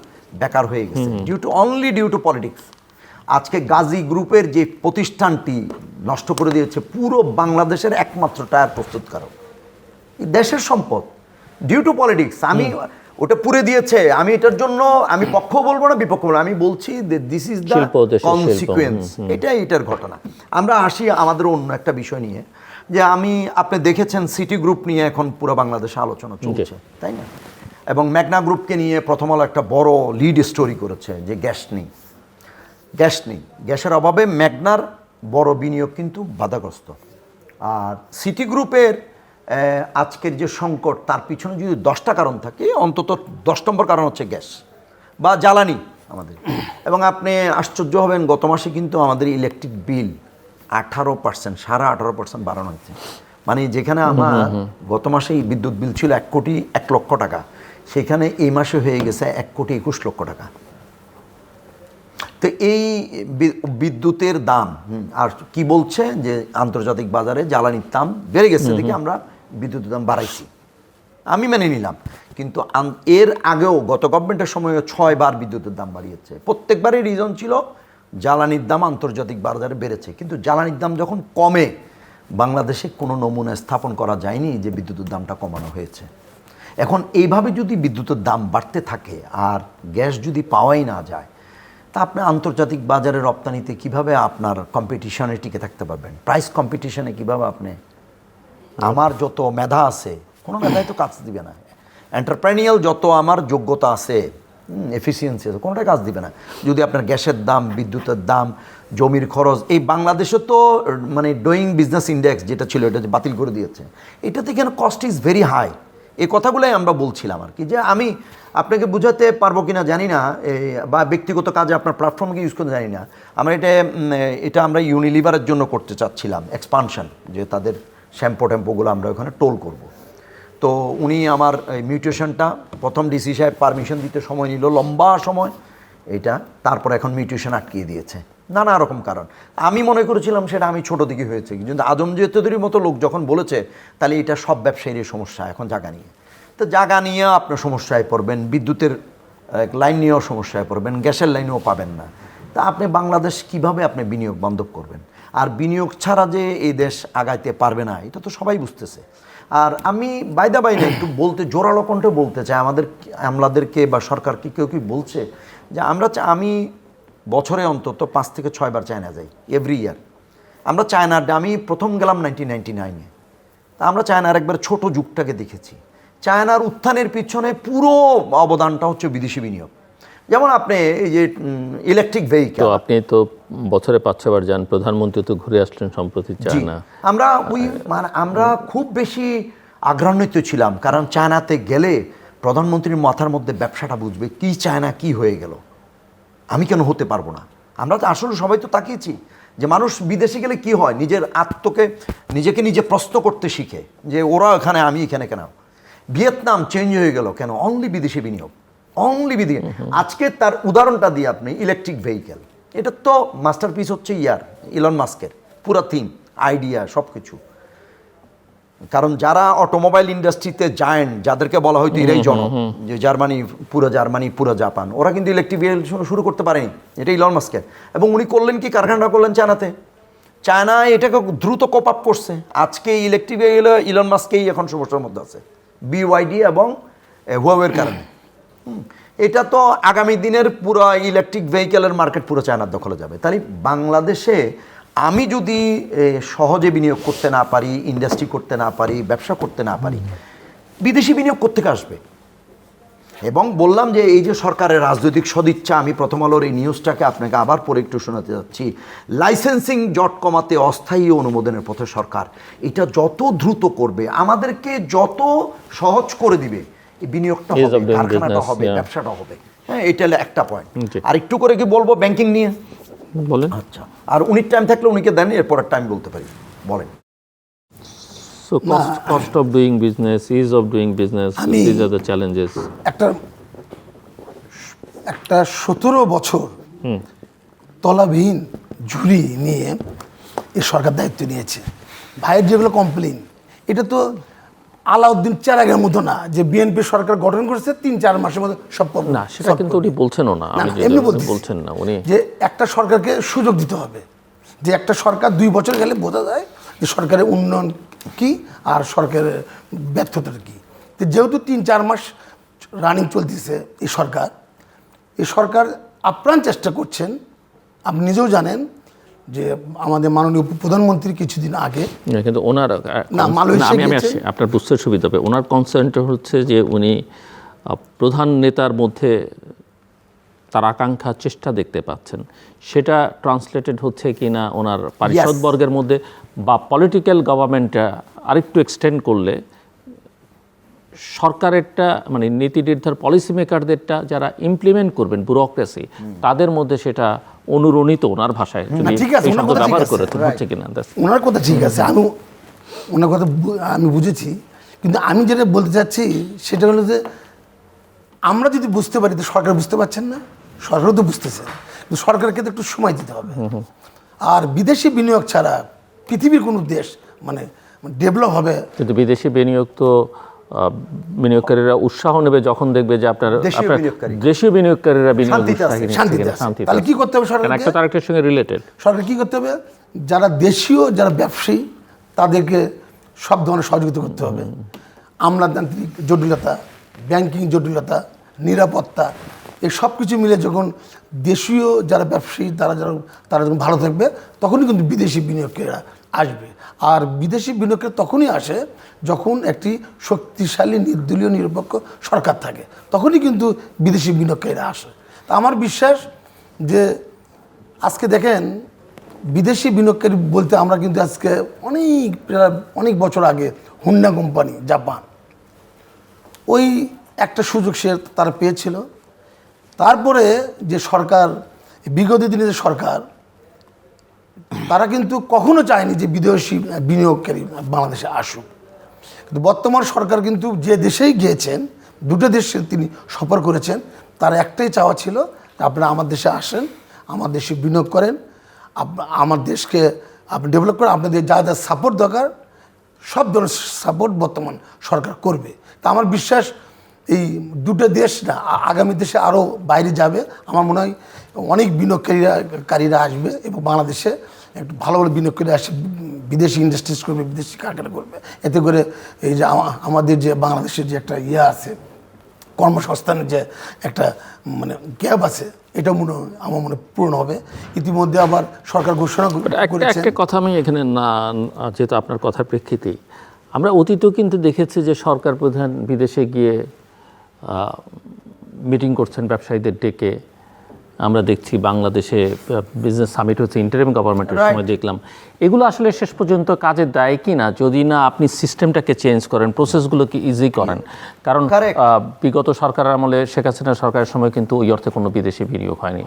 বেকার হয়ে গেছে ডিউ টু পলিটিক্স। আজকে গাজী গ্রুপের যে প্রতিষ্ঠানটি নষ্ট করে দিয়েছে পুরো বাংলাদেশের একমাত্র টায়ার প্রস্তুতকারক, দেশের সম্পদ, ডিউ টু পলিটিক্স। আমি ওটা পুড়ে দিয়েছে, আমি এটার জন্য আমি পক্ষ বলবো না বিপক্ষ বলবো, আমি বলছি দিস ইজ দ্য কনসিকুয়েন্স, এটার ঘটনা। আমরা আসি আমাদের অন্য একটা বিষয় নিয়ে, যে আপনি দেখেছেন সিটি গ্রুপ নিয়ে এখন পুরো বাংলাদেশে আলোচনা চলছে, তাই না? এবং মেঘনা গ্রুপকে নিয়ে প্রথম আলো একটা বড় লিড স্টোরি করেছে যে গ্যাস নেই, গ্যাসের অভাবে মেঘনার বড় বিনিয়োগ কিন্তু বাধাগ্রস্ত। আর সিটি গ্রুপের আজকের যে সংকট, তার পিছনে যদি 10টা কারণ থাকে, অন্তত 10 নম্বর কারণ হচ্ছে গ্যাস বা জ্বালানি আমাদের। এবং আপনি আশ্চর্য হবেন, গত মাসে কিন্তু আমাদের ইলেকট্রিক বিল 18%, 18.5% বাড়ানো হয়েছে। মানে যেখানে আমার গত মাসেই বিদ্যুৎ বিল ছিল 1,01,00,000 টাকা, সেখানে এই মাসে হয়ে গেছে 1,21,00,000 টাকা। তো এই বিদ্যুতের দাম আর কি বলছে যে আন্তর্জাতিক বাজারে জ্বালানির দাম বেড়ে গেছে, দেখে আমরা বিদ্যুতের দাম বাড়াইছি, আমি মেনে নিলাম। কিন্তু এর আগেও গত গভর্নমেন্টের সময় 6 বার বিদ্যুতের দাম বাড়িয়েছে। প্রত্যেকবারই রিজন ছিল জ্বালানির দাম আন্তর্জাতিক বাজারে বেড়েছে। কিন্তু জ্বালানির দাম যখন কমে, বাংলাদেশে কোনো নমুনা স্থাপন করা যায়নি যে বিদ্যুতের দামটা কমানো হয়েছে। এখন এইভাবে যদি বিদ্যুতের দাম বাড়তে থাকে আর গ্যাস যদি পাওয়াই না যায়, তা আপনি আন্তর্জাতিক বাজারে রপ্তানিতে কিভাবে আপনার কম্পিটিশনে টিকে থাকতে পারবেন? প্রাইস কম্পিটিশনে কিভাবে আপনি, আমার যত মেধা আছে কোনো মেধায় তো কাজ দিবে না, এন্টারপ্রেনিয়াল যত আমার যোগ্যতা আছে, এফিসিয়েন্সি আছে, কোনোটাই কাজ দিবে না যদি আপনার গ্যাসের দাম, বিদ্যুতের দাম, জমির খরচ। এই বাংলাদেশে তো মানে ডুইং বিজনেস ইন্ডেক্স যেটা ছিল এটা বাতিল করে দিয়েছে, এটাতে কেন কস্ট ইজ ভেরি হাই। এই কথাগুলোই আমরা বলছিলাম আর কি, যে আমি আপনাকে বোঝাতে পারবো কিনা জানি না, বা ব্যক্তিগত কাজে আপনার প্ল্যাটফর্মকে ইউজ করতে জানি না। আমরা এটা আমরা ইউনিলিভারের জন্য করতে চাচ্ছিলাম এক্সপানশন, যে তাদের শ্যাম্পু ট্যাম্পুগুলো আমরা ওখানে টোল করব। তো উনি আমার মিউটেশনটা, প্রথম ডিসি সাহেব পারমিশন দিতে সময় নিল, লম্বা সময় এটা, তারপর এখন মিউটেশন আটকিয়ে দিয়েছে নানা রকম কারণ। আমি মনে করেছিলাম সেটা আমি ছোটো দিকে হয়েছে, কিন্তু আদম চৌধুরীর মতো লোক যখন বলেছে, তাহলে এটা সব ব্যবসায়ীর সমস্যা এখন জায়গা নিয়ে। তো জায়গা নিয়ে আপনার সমস্যায় পড়বেন, বিদ্যুতের লাইন নিয়েও সমস্যায় পড়বেন, গ্যাসের লাইনেও পাবেন না। তা আপনি বাংলাদেশ কিভাবে আপনি বিনিয়োগ বান্ধব করবেন? আর বিনিয়োগ ছাড়া যে এই দেশ আগাইতে পারবে না, এটা তো সবাই বুঝতেছে। আর আমি বাইদা বাইরে একটু বলতে, জোরালো কণ্ঠে বলতে চাই আমলাদেরকে বা সরকারকে, কেউ কি বলছে যে আমি বছরে অন্তত 5 থেকে 6 বার চায়না যাই এভরি ইয়ার। আমরা চায়নার, আমি প্রথম গেলাম 1999-এ, তা আমরা চায়নার একবার ছোট যুগটাকে দেখেছি। চায়নার উত্থানের পিছনে পুরো অবদানটা হচ্ছে বিদেশি বিনিয়োগ। যেমন আপনি এই যে ইলেকট্রিক ভেহিকেল, আপনি তো বছরে 5-6 বার যান, প্রধানমন্ত্রী তো ঘুরে আসলেন সম্প্রতি চায়না। আমরা খুব বেশি আগ্রহান্বিত ছিলাম, কারণ চায়নাতে গেলে প্রধানমন্ত্রীর মাথার মধ্যে ব্যবসাটা বুঝবে, কি চায়না কি হয়ে গেল, আমি কেন হতে পারবো না। আমরা তো আসলে সবাই তো তাকিয়েছি যে মানুষ বিদেশে গেলে কি হয়, নিজের নিজেকে নিজে প্রশ্ন করতে শিখে যে ওরা এখানে, আমি এখানে কেন। ভিয়েতনাম চেঞ্জ হয়ে গেল কেন? অনলি বিদেশি বিনিয়োগ, অনলি বিদেশি। আজকে তার উদাহরণটা দিয়ে আপনি ইলেকট্রিক ভেহিকেল, এটা তো মাস্টারপিস হচ্ছে ইলন মাস্কের পুরো থিম, আইডিয়া, সব কিছু। কারণ যারা অটোমোবাইল ইন্ডাস্ট্রিতে জায়েন্ট, যাদেরকে বলা হয়তো এরাই জনক, যে জার্মানি, পুরো জাপান, ওরা কিন্তু ইলেকট্রিক ভেহিকেল শুরু করতে পারেনি, এটা ইলন মাস্কের। এবং উনি করলেন কি, কারখানাটা করলেন চায়নাতে। চায়না এটাকে দ্রুত কোপ আপ করছে। আজকে ইলেকট্রিক ইলন মাস্ককেই এখন সমস্যার মধ্যে আছে BYD এবং হুয়াওয়ের কারণে। এটা তো আগামী দিনের পুরো ইলেকট্রিক ভেহিকেলের মার্কেট পুরো চায়নার দখলে যাবে। তাই বাংলাদেশে আমি যদি সহজে বিনিয়োগ করতে না পারি, ইন্ডাস্ট্রি করতে না পারি, ব্যবসা করতে না পারি, বিদেশি বিনিয়োগ কোত্থেকে আসবে? এবং বললাম যে এই যে সরকারের রাজনৈতিক সদিচ্ছা, আমি প্রথম আলোর এই নিউজটাকে আপনাকে আবার পরে একটু শোনাতে যাচ্ছি। লাইসেন্সিং জট কমাতে অস্থায়ী অনুমোদনের পথে সরকার, এটা যত দ্রুত করবে, আমাদেরকে যত সহজ করে দিবে, এই বিনিয়োগটা Ease of হবে, doing কারখানাটা business, হবে, yeah. ব্যবসাটা হবে। হ্যাঁ, এটা হলো একটা পয়েন্ট। জি। আর একটু করে কি বলবো ব্যাংকিং নিয়ে? বলেন। আচ্ছা, আর উনির টাইম থাকলে উনিকে দেন, এরপরের টাইম বলতে পারি, বলেন। So cost of doing business, is of doing business, this are the challenges. একটা 17 বছর তলাবিহীন ঝুড়ি নিয়ে এই সরকার দায়িত্ব নিয়েছে। ভাইয়ের যেগুলো কমপ্লেন, এটা তো আলাউদ্দিন চেরাগের মতো না যে বিএনপি সরকার গঠন করেছে 3-4 মাসের মধ্যে সব problem না, সেটা কিন্তু উনি বলছেনও না, আমি এমনি বলছেন না উনি। যে একটা সরকারকে সুযোগ দিতে হবে, যে একটা সরকার 2 বছর গেলে বোঝা যায় যে সরকারের উন্নয়ন কি আর সরকারের ব্যর্থতা কি। তো যেহেতু 3-4 মাস রানিং চলতেছে এই সরকার আপ্রাণ চেষ্টা করছেন। আপনি নিজেও জানেন যে আমাদের মাননীয় প্রধানমন্ত্রী কিছুদিন আগে না, কিন্তু ওনার না, মালয়েশিয়া আমি গিয়েছেন। আসছি, আপনার বুঝতে সুবিধা হবে। ওনার কনসার্নটা হচ্ছে যে উনি প্রধান নেতার মধ্যে তার আকাঙ্ক্ষা চেষ্টা দেখতে পাচ্ছেন, সেটা ট্রান্সলেটেড হচ্ছে কি না ওনার পারিষদবর্গের মধ্যে, বা পলিটিক্যাল গভর্নমেন্টটা আরেকটু এক্সটেন্ড করলে সরকারেরটা, মানে নীতি নির্ধারক পলিসি মেকারদেরটা যারা ইমপ্লিমেন্ট করবেন, ব্যুরোক্রেসি, তাদের মধ্যে সেটা অনুরণিত, ওনার ভাষায় যদি ঠিক আছে, এই ওনার শব্দ কথা ঠিক ব্যবহার আছে, করে, right. হচ্ছে কিনা ওনার কথা ঠিক আছে, ওনার কথা আমি বুঝেছি। কিন্তু আমি যেটা বলতে চাচ্ছি সেটা হলো যে আমরা যদি বুঝতে পারি, তো সরকার বুঝতে পারছেন না, সরকারও তো বুঝতেছে, কিন্তু সরকারকে তো একটু সময় দিতে হবে। আর বিদেশি বিনিয়োগ ছাড়া পৃথিবীর কোনো দেশ মানে ডেভেলপ হবে। কিন্তু বিদেশি বিনিয়োগ তো বিনিয়োগকারীরা উৎসাহ নেবে যখন দেখবে যে আপনার দেশীয় বিনিয়োগকারীরা বিনিয়োগ শান্তিতে আছে। তাহলে কি করতে হবে সরকার? একটা তারেকটার সঙ্গে রিলেটেড। সরকার কি করতে হবে? যারা দেশীয় যারা ব্যবসায়ী তাদেরকে সব ধরনের সহযোগিতা করতে হবে। আমলাতান্ত্রিক জটিলতা, ব্যাংকিং জটিলতা, নিরাপত্তা, এই সব কিছু মিলে যখন দেশীয় যারা ব্যবসায়ী তারা যখন ভালো থাকবে, তখনই কিন্তু বিদেশি বিনিয়োগকারীরা আসবে। আর বিদেশি বিনিয়োগকারী তখনই আসে যখন একটি শক্তিশালী নির্দলীয় নিরপেক্ষ সরকার থাকে, তখনই কিন্তু বিদেশি বিনিয়োগকারীরা আসে। তা আমার বিশ্বাস যে আজকে দেখেন, বিদেশি বিনিয়োগকারী বলতে আমরা কিন্তু আজকে অনেক বছর আগে হুন্ডা কোম্পানি জাপান, ওই একটা সুযোগ তারা পেয়েছিল। তারপরে যে সরকার, বিগত দিনে যে সরকার, তারা কিন্তু কখনো চায়নি যে বিদেশি বিনিয়োগকারী বাংলাদেশে আসুক। কিন্তু বর্তমান সরকার কিন্তু যে দেশেই গিয়েছেন, 2টা দেশে তিনি সফর করেছেন, তার একটাই চাওয়া ছিল আপনারা আমার দেশে আসেন, আমার দেশে বিনিয়োগ করেন, আমার দেশকে আপনি ডেভেলপ করেন, আপনাদের যা যা সাপোর্ট দরকার সব ধরনের সাপোর্ট বর্তমান সরকার করবে। তা আমার বিশ্বাস এই 2টা দেশ না, আগামী দেশে আরও বাইরে যাবে। আমার মনে হয় অনেক বিনিয়োগকারীরা আসবে এবং বাংলাদেশে একটু ভালো ভালো বিনিয়োগকারী আসে, বিদেশি ইন্ডাস্ট্রিজ করবে, বিদেশি কারখানা করবে। এতে করে এই যে আমাদের যে বাংলাদেশের যে একটা আছে, কর্মসংস্থানের যে একটা মানে গ্যাপ আছে, এটা আমার মনে পূরণ হবে। ইতিমধ্যে আবার সরকার ঘোষণা করেছে। একটা কথা আমি এখানে না, যেহেতু আপনার কথার প্রেক্ষিতেই, আমরা অতীতেও কিন্তু দেখেছি যে সরকার প্রধান বিদেশে গিয়ে মিটিং করছেন ব্যবসায়ীদের ডেকে। আমরা দেখছি বাংলাদেশে বিজনেস সামিট হচ্ছে, ইন্টারিম গভর্নমেন্টের সময় দেখলাম। এগুলো আসলে শেষ পর্যন্ত কাজে দেয় কি না, যদি না আপনি সিস্টেমটাকে চেঞ্জ করেন, প্রসেসগুলোকে ইজি করেন। কারণ বিগত সরকারের আমলে, শেখ হাসিনা সরকারের সময় কিন্তু ওই অর্থে কোনো বিদেশি বিনিয়োগ হয়নি।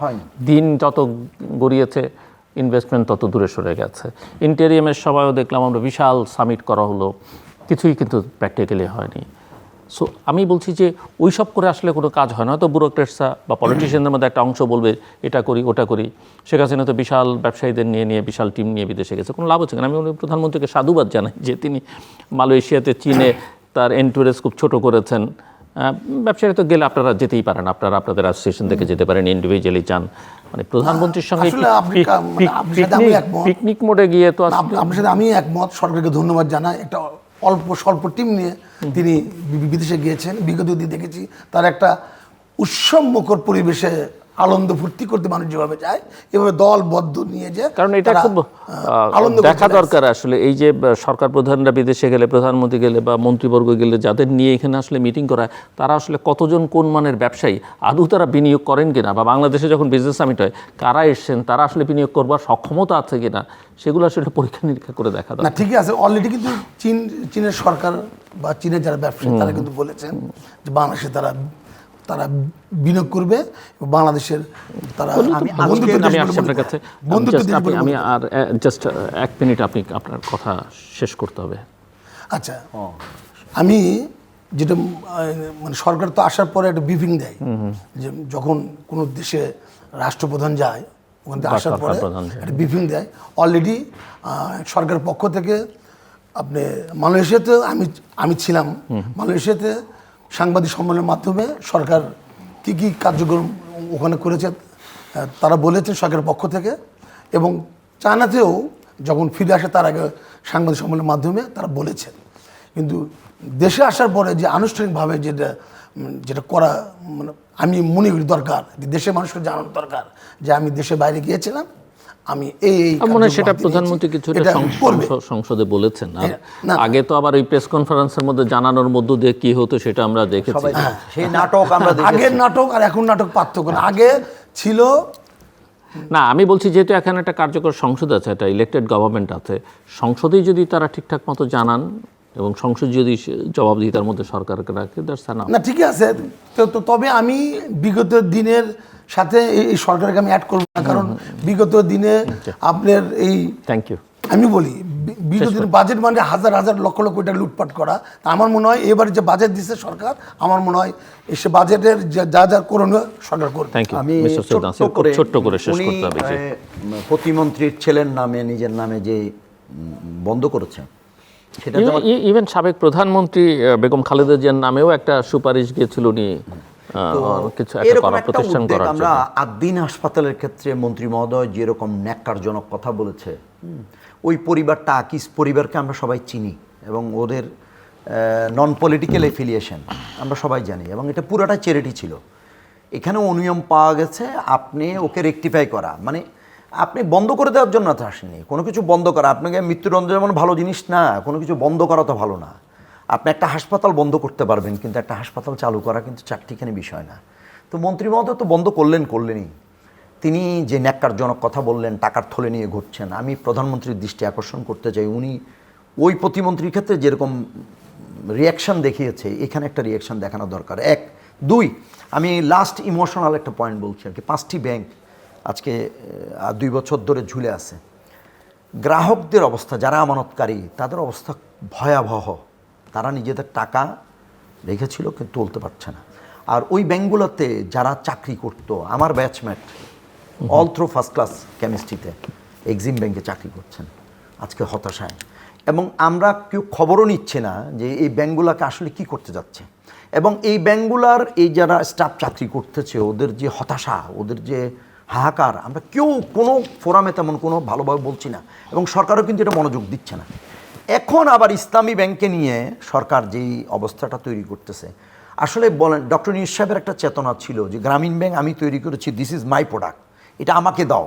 দিন যত গড়িয়েছে ইনভেস্টমেন্ট তত দূরে সরে গেছে। ইন্টেরিয়ামের সময়ও দেখলাম আমরা বিশাল সামিট করা হলো, কিছুই কিন্তু প্র্যাকটিক্যালি হয়নি। সো আমি বলছি যে ওই সব করে আসলে কোনো কাজ হয় না। হয়তো ব্যুরোক্রেটসরা বা পলিটিশিয়ানদের মধ্যে একটা অংশ বলবে এটা করি ওটা করি। শেখ হাসিনা তো বিশাল ব্যবসায়ীদের নিয়ে বিশাল টিম নিয়ে বিদেশে গেছে, কোনো লাভ হচ্ছে না। আমি প্রধানমন্ত্রীকে সাধুবাদ জানাই যে তিনি মালয়েশিয়াতে, চীনে তার এন্টুরেন্স খুব ছোট করেছেন, ব্যবসায়ী তো গেলে আপনারা যেতেই পারেন, আপনারা আপনাদের অ্যাসোসিয়েশন থেকে যেতে পারেন, ইন্ডিভিজুয়ালি চান, মানে প্রধানমন্ত্রীর সঙ্গে আসলে আপনার সাথে আমি একমত। পিকনিক মোডে গিয়ে তো আপনার সাথে আমি একমত, সরকারকে ধন্যবাদ জানাই। একটা স্বল্প টিম নিয়ে তিনি বিদেশে গিয়েছেন। বিগত দিন দেখেছি তার একটা উৎসবমুখর পরিবেশে আনন্দ ফুর্তি করতে মানুষ যেভাবে যায়, এভাবে দলবদ্ধ নিয়ে যায়, কারণ এটা খুব দেখা দরকার আসলে। এই যে সরকার প্রধানরা বিদেশে গেলে, প্রধানমন্ত্রী গেলে বা মন্ত্রীবর্গ গেলে, যাদের নিয়ে এখানে আসলে মিটিং করা, তারা আসলে কতজন কোন মানের ব্যবসায়ী, আদৌ তারা বিনিয়োগ করেন কিনা, বা বাংলাদেশে যখন বিজনেস সামিট হয় কারা এসছেন, তারা আসলে বিনিয়োগ করবার সক্ষমতা আছে কিনা, সেগুলো আসলে পরীক্ষা নিরীক্ষা করে দেখা না। দরকার। ঠিকই আছে, অলরেডি কিন্তু চীনের সরকার বা চীনের যারা ব্যবসায়ী তারা কিন্তু বলেছেন যে বাংলাদেশে তারা বিনিয়োগ করবে, বাংলাদেশের তারা আমি আর জাস্ট 1 মিনিট, আপনি আপনার কথা শেষ করতে হবে। আচ্ছা, আমি যেটা মানে সরকার তো আসার পরে একটা ব্রিফিং দেয় যে যখন কোনো দেশে রাষ্ট্রপ্রধান যায়, ওখান থেকে আসার পরে একটা ব্রিফিং দেয়। অলরেডি সরকারের পক্ষ থেকে আপনি মালয়েশিয়াতে আমি ছিলাম, মালয়েশিয়াতে সাংবাদিক সম্মেলনের মাধ্যমে সরকার কী কী কার্যক্রম ওখানে করেছে তারা বলেছেন সরকারের পক্ষ থেকে, এবং চায়নাতেও যখন ফিরে আসে তার আগে সাংবাদিক সম্মেলনের মাধ্যমে তারা বলেছেন। কিন্তু দেশে আসার পরে যে আনুষ্ঠানিকভাবে যেটা করা, মানে আমি মনে করি দরকার, দেশের মানুষকে জানানো দরকার যে আমি দেশের বাইরে গিয়েছিলাম, আমি এই মনে হয় সেটা প্রধানমন্ত্রী কিছুটা সংসদে বলেছেন। আগে তো আবার ওই প্রেস কনফারেন্সের মধ্যে জানানোর মধ্য দিয়ে কি হতো সেটা আমরা দেখেছি। সেই নাটক আমরা আগের নাটক আর এখন নাটক পার্থক্য না। আগে ছিল না, আমি বলছি যেহেতু এখানে একটা কার্যকর সংসদ আছে, একটা ইলেক্টেড গভর্নমেন্ট আছে, সংসদেই যদি তারা ঠিকঠাক মতো জানান এবং সংসদ যদি জবাবদিহিতার মধ্যে সরকারকে রাখে, না ঠিকই আছে। তো তবে আমি বিগত দিনের সাথে এই সরকারকে আমি অ্যাড করবো না, কারণ বিগত দিনে আপনার এই থ্যাংক ইউ আমি বলি বিগত দিনে বাজেট মানে হাজার হাজার লক্ষ লক্ষ টাকা লুটপাট করা। তা আমার মনে হয় এবার যে বাজেট দিচ্ছে সরকার, আমার মনে হয় সে বাজেটের যা যা করণীয় সরকার করবে। আমি ছোট্ট করে শেষ করতে হবে। প্রতিমন্ত্রীর ছেলের নামে, নিজের নামে যে বন্ধ করেছে, সেটা ইভেন সাবেক প্রধানমন্ত্রী বেগম খালেদা জিয়ার নামেও একটা সুপারিশ গিয়েছিল উনি কিছু একটা প্রতিষ্ঠান করার জন্য। আমরা আদ্দিন হাসপাতালের ক্ষেত্রে মন্ত্রী মহোদয় যেরকম ন্যাক্কারজনক কথা বলেছে, ওই পরিবারটা আকিস পরিবারকে আমরা সবাই চিনি এবং ওদের নন পলিটিক্যাল এফিলিয়েশন আমরা সবাই জানি, এবং এটা পুরোটা চ্যারিটি ছিল। এখানে অনিয়ম পাওয়া গেছে, আপনি ওকে রেকটিফাই করা মানে আপনি বন্ধ করে দেওয়ার জন্য তো আসেনি। কোনো কিছু বন্ধ করা, আপনাকে মৃত্যুদণ্ড যেমন ভালো জিনিস না, কোনো কিছু বন্ধ করা তো ভালো না। আপনি একটা হাসপাতাল বন্ধ করতে পারবেন, কিন্তু একটা হাসপাতাল চালু করা কিন্তু চারটিখানি বিষয় না। তো মন্ত্রী মহোদয় তো বন্ধ করলেনই। তিনি যে ন্যাক্কারজনক কথা বললেন, টাকার থলে নিয়ে ঘুরছেন, আমি প্রধানমন্ত্রীর দৃষ্টি আকর্ষণ করতে চাই, উনি ওই প্রতিমন্ত্রীর ক্ষেত্রে যেরকম রিয়াকশান দেখিয়েছে, এখানে একটা রিয়াকশান দেখানো দরকার। 1, 2 আমি লাস্ট ইমোশনাল একটা পয়েন্ট বলছি আর কি। 5টি ব্যাংক আজকে 2 বছর ধরে ঝুলে আছে। গ্রাহকদের অবস্থা, যারা আমানতকারী, তাদের অবস্থা ভয়াবহ। তারা নিজেদের টাকা রেখেছিল কিন্তু তুলতে পারছে না। আর ওই ব্যাংকগুলোতে যারা চাকরি করত, আমার batchmate all through first class কেমিস্ট্রিতে এক্সিম ব্যাংকে চাকরি করছেন, আজকে হতাশায়। এবং আমরা কেউ খবরও নিচ্ছে না যে এই ব্যাংকগুলোকে আসলে কি করতে যাচ্ছে, এবং এই ব্যাংকগুলার এই যারা স্টাফ চাকরি করতেছে, ওদের যে হতাশা, ওদের যে হাহাকার, আমরা কেউ কোনো ফোরামে তেমন কোনো ভালোভাবে বলছি না, এবং সরকারও কিন্তু এটা মনোযোগ দিচ্ছে না। এখন আবার ইসলামী ব্যাংকে নিয়ে সরকার যেই অবস্থাটা তৈরি করতেছে, আসলে বলেন ডক্টর ইউনূস সাহেবের একটা চেতনা ছিল যে গ্রামীণ ব্যাংক আমি তৈরি করেছি, দিস ইজ মাই প্রোডাক্ট, এটা আমাকে দাও।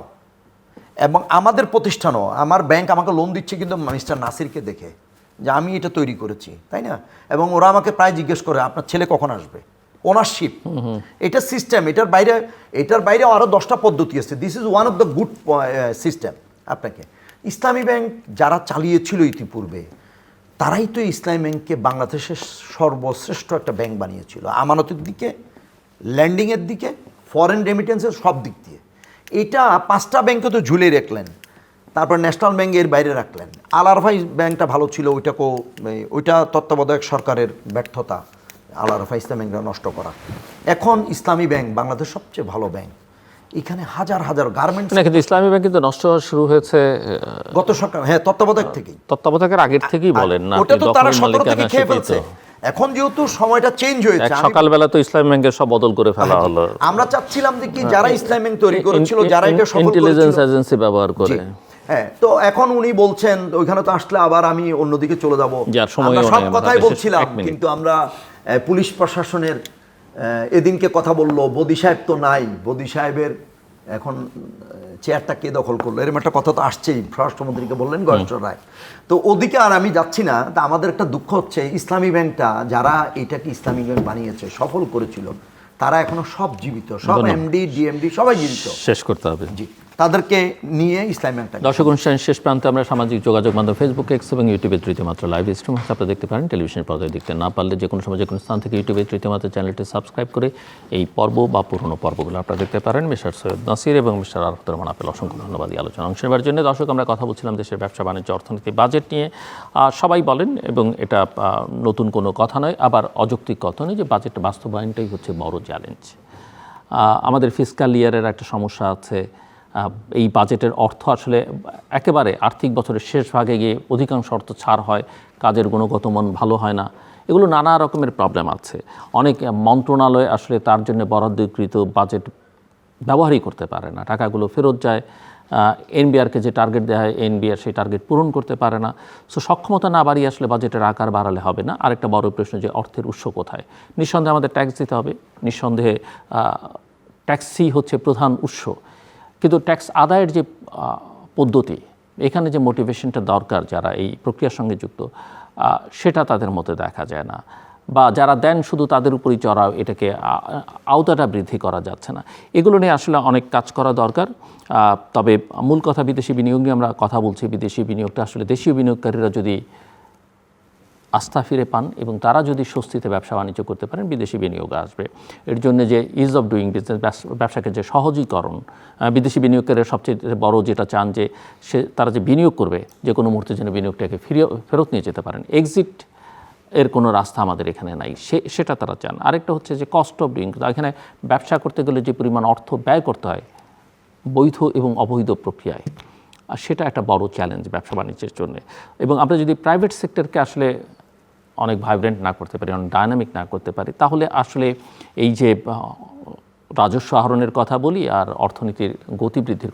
এবং আমাদের প্রতিষ্ঠানও, আমার ব্যাংক আমাকে লোন দিচ্ছে কিন্তু মিস্টার নাসিরকে দেখে যে আমি এটা তৈরি করেছি, তাই না? এবং ওরা আমাকে প্রায় জিজ্ঞেস করে আপনার ছেলে কখন আসবে, ওনারশিপ, এটা সিস্টেম। এটার বাইরে আরও 10টা পদ্ধতি আছে। This is one of the good system. আপনাকে ইসলামী ব্যাংক যারা চালিয়েছিল ইতিপূর্বে, তারাই তো ইসলামী ব্যাংককে বাংলাদেশের সর্বশ্রেষ্ঠ একটা ব্যাংক বানিয়েছিল, আমানতের দিকে, ল্যান্ডিংয়ের দিকে, ফরেন রেমিটেন্সের সব দিক দিয়ে। এটা 5টা ব্যাংকে তো ঝুলে রাখলেন, তারপর ন্যাশনাল ব্যাংক এর বাইরে রাখলেন। আল আরফাই ব্যাংকটা ভালো ছিল, ওইটা তত্ত্বাবধায়ক সরকারের ব্যর্থতা, আল আরফা ইসলামী ব্যাংকটা নষ্ট করা। এখন ইসলামী ব্যাংক বাংলাদেশ সবচেয়ে ভালো ব্যাংক, এখানে হাজার হাজার গার্মেন্টস। না, কিন্তু ইসলামী ব্যাংক কিন্তু নষ্ট হওয়া শুরু হয়েছে গত সরকার, হ্যাঁ, তত্ত্বাবধায়ক থেকেই, তত্ত্বাবধায়কের আগের থেকেই বলেন না, ওটা তো তারা 17 থেকে খেয়ে ফেলছে। এখন যেহেতু সময়টা চেঞ্জ হয়েছে, আমি সকালবেলা তো ইসলামী ব্যাংকের সব বদল করে ফেলা হলো, আমরা চাচ্ছিলাম যে কি যারা ইসলামী ব্যাংক তৈরি করেছিল, যারা এটা সফল ইন্টেলিজেন্স করেছিল, এজেন্সি ব্যবহার করে। হ্যাঁ, তো এখন উনি বলছেন ওইখানে তো আসলে আবার আমি অন্যদিকে চলে যাব, যার সময়ও আমরা সব নেই, কথাই আমাদের বলছিলাম, এক মিনিট। কিন্তু আমরা পুলিশ প্রশাসনের এদিনকে কথা বললো, বদি সাহেব তো নাই, বদি সাহেবের এখন চেয়ারটা কে দখল করলো, এরকম একটা কথা তো আসছেই, স্বরাষ্ট্রমন্ত্রীকে বললেন গয়েশ্বর রায়। তো ওদিকে আর আমি যাচ্ছি না। তা আমাদের একটা দুঃখ হচ্ছে ইসলামী ব্যাংকটা, যারা এটাকে ইসলামী ব্যাংক বানিয়েছে, সফল করেছিল, তারা এখনো সব জীবিত, সব এমডি ডিএমডি সবাই জীবিত। শেষ করতে হবে। জি, তাদেরকে নিয়ে ইসলামী ব্যাংকটা। দর্শক, অনুষ্ঠানের শেষ প্রান্তে আমরা সামাজিক যোগাযোগ মাধ্যম ফেসবুক, এক্স এবং ইউটিউবে তৃতীয় মাত্রা লাইভ স্ট্রিম আপনারা দেখতে পারেন। টেলিভিশনের পর্দায় দেখতে না পারলে যে কোনো সময় যে কোনো স্থান থেকে ইউটিউবে তৃতীয় মাত্রা চ্যানেলটি সাবস্ক্রাইব করে এই পর্ব বা পুরনো পর্বগুলো আপনারা দেখতে পারেন। মিস্টার সৈয়দ নাসির এবং মিস্টার আরফত রহমান আপেল, অসংখ্য ধন্যবাদ এই আলোচনা অংশ নেওয়ার জন্য। দর্শক, আমরা কথা বলছিলাম দেশের ব্যবসা বাণিজ্য, অর্থনীতি, বাজেট নিয়ে। সবাই বলেন, এবং এটা নতুন কোনো কথা নয়, আবার অযৌক্তিক কথা নয়, যে বাজেট বাস্তবায়নটাই হচ্ছে বড় চ্যালেঞ্জ। আমাদের ফিসকাল ইয়ারের একটা সমস্যা আছে। এই বাজেটের অর্থ আসলে একেবারে আর্থিক বছরের শেষ ভাগে গিয়ে অধিকাংশ অর্থ ছাড় হয়, কাজের গুণগত মান ভালো হয় না, এগুলো নানা রকমের প্রবলেম আছে। অনেক মন্ত্রণালয় আসলে তার জন্য বরাদ্দকৃত বাজেট ব্যবহারই করতে পারে না, টাকাগুলো ফেরত যায়। এনবিআরকে যে টার্গেট দেওয়া হয়, এনবিআর সেই টার্গেট পূরণ করতে পারে না। সো সক্ষমতা না বাড়িয়ে আসলে বাজেটের আকার বাড়ালে হবে না। আরেকটা বড় প্রশ্ন, যে অর্থের উৎস কোথায়। নিঃসন্দেহে আমাদের ট্যাক্স দিতে হবে, নিঃসন্দেহে ট্যাক্সই হচ্ছে প্রধান উৎস, কিন্তু ট্যাক্স আদায়ের যে পদ্ধতি, এখানে যে মোটিভেশনটা দরকার যারা এই প্রক্রিয়ার সঙ্গে যুক্ত, সেটা তাদের মধ্যে দেখা যায় না। বা যারা দেন শুধু তাদের উপরই চড়াও, এটাকে আওতাটা বৃদ্ধি করা যাচ্ছে না। এগুলো নিয়ে আসলে অনেক কাজ করা দরকার। তবে মূল কথা, বিদেশি বিনিয়োগ নিয়ে আমরা কথা বলছি। বিদেশি বিনিয়োগটা আসলে দেশীয় বিনিয়োগকারীরা যদি আস্থা ফিরে পান এবং তারা যদি স্বস্তিতে ব্যবসা বাণিজ্য করতে পারেন, বিদেশি বিনিয়োগ আসবে। এর জন্য যে ইজ অফ ডুইং বিজনেস, ব্যবসাকে যে সহজীকরণ, বিদেশি বিনিয়োগকারীরা সবচেয়ে বড় যেটা চান, যে তারা যে বিনিয়োগ করবে, যে কোনো মুহূর্তে যেন বিনিয়োগটাকে ফেরত নিয়ে যেতে পারেন। এক্সিট এর কোনো রাস্তা আমাদের এখানে নাই, সেটা তারা চান। আরেকটা হচ্ছে যে কস্ট অফ ডুইং, এখানে ব্যবসা করতে গেলে যে পরিমাণ অর্থ ব্যয় করতে হয় বৈধ এবং অবৈধ প্রক্রিয়ায়, আর সেটা একটা বড় চ্যালেঞ্জ ব্যবসা বাণিজ্যের জন্য। এবং আমরা যদি প্রাইভেট সেক্টরকে আসলে অনেক ভাইব্রেন্ট না করতে পারি, অনেক ডায়নামিক না করতে পারি, তাহলে আসলে এই যে রাজস্ব আহরণের কথা বলি আর অর্থনীতির গতি বৃদ্ধির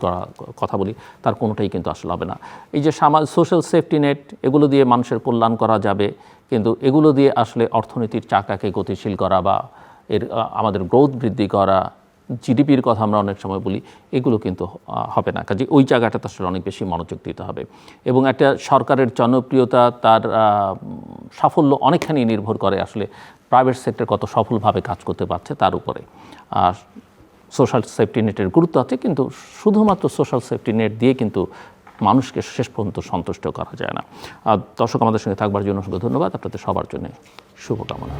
কথা বলি, তার কোনোটাই কিন্তু আসলে হবে না। এই যে সোশ্যাল সেফটি নেট, এগুলো দিয়ে মানুষের কল্যাণ করা যাবে, কিন্তু এগুলো দিয়ে আসলে অর্থনীতির চাকাকে গতিশীল করা বা আমাদের গ্রোথ বৃদ্ধি করা, জিডিপির কথা আমরা অনেক সময় বলি, এগুলো কিন্তু হবে না। কাজে ওই জায়গাটাতে আসলে অনেক বেশি মনোযোগ দিতে হবে। এবং একটা সরকারের জনপ্রিয়তা, তার সাফল্য অনেকখানি নির্ভর করে আসলে প্রাইভেট সেক্টর কত সফলভাবে কাজ করতে পারছে তার উপরে। সোশ্যাল সেফটি নেটের গুরুত্ব আছে, কিন্তু শুধুমাত্র সোশ্যাল সেফটি নেট দিয়ে কিন্তু মানুষকে শেষ পর্যন্ত সন্তুষ্ট করা যায় না। দর্শক, আমাদের সঙ্গে থাকবার জন্য অসংখ্য ধন্যবাদ। আপনাদের সবার জন্য শুভকামনা।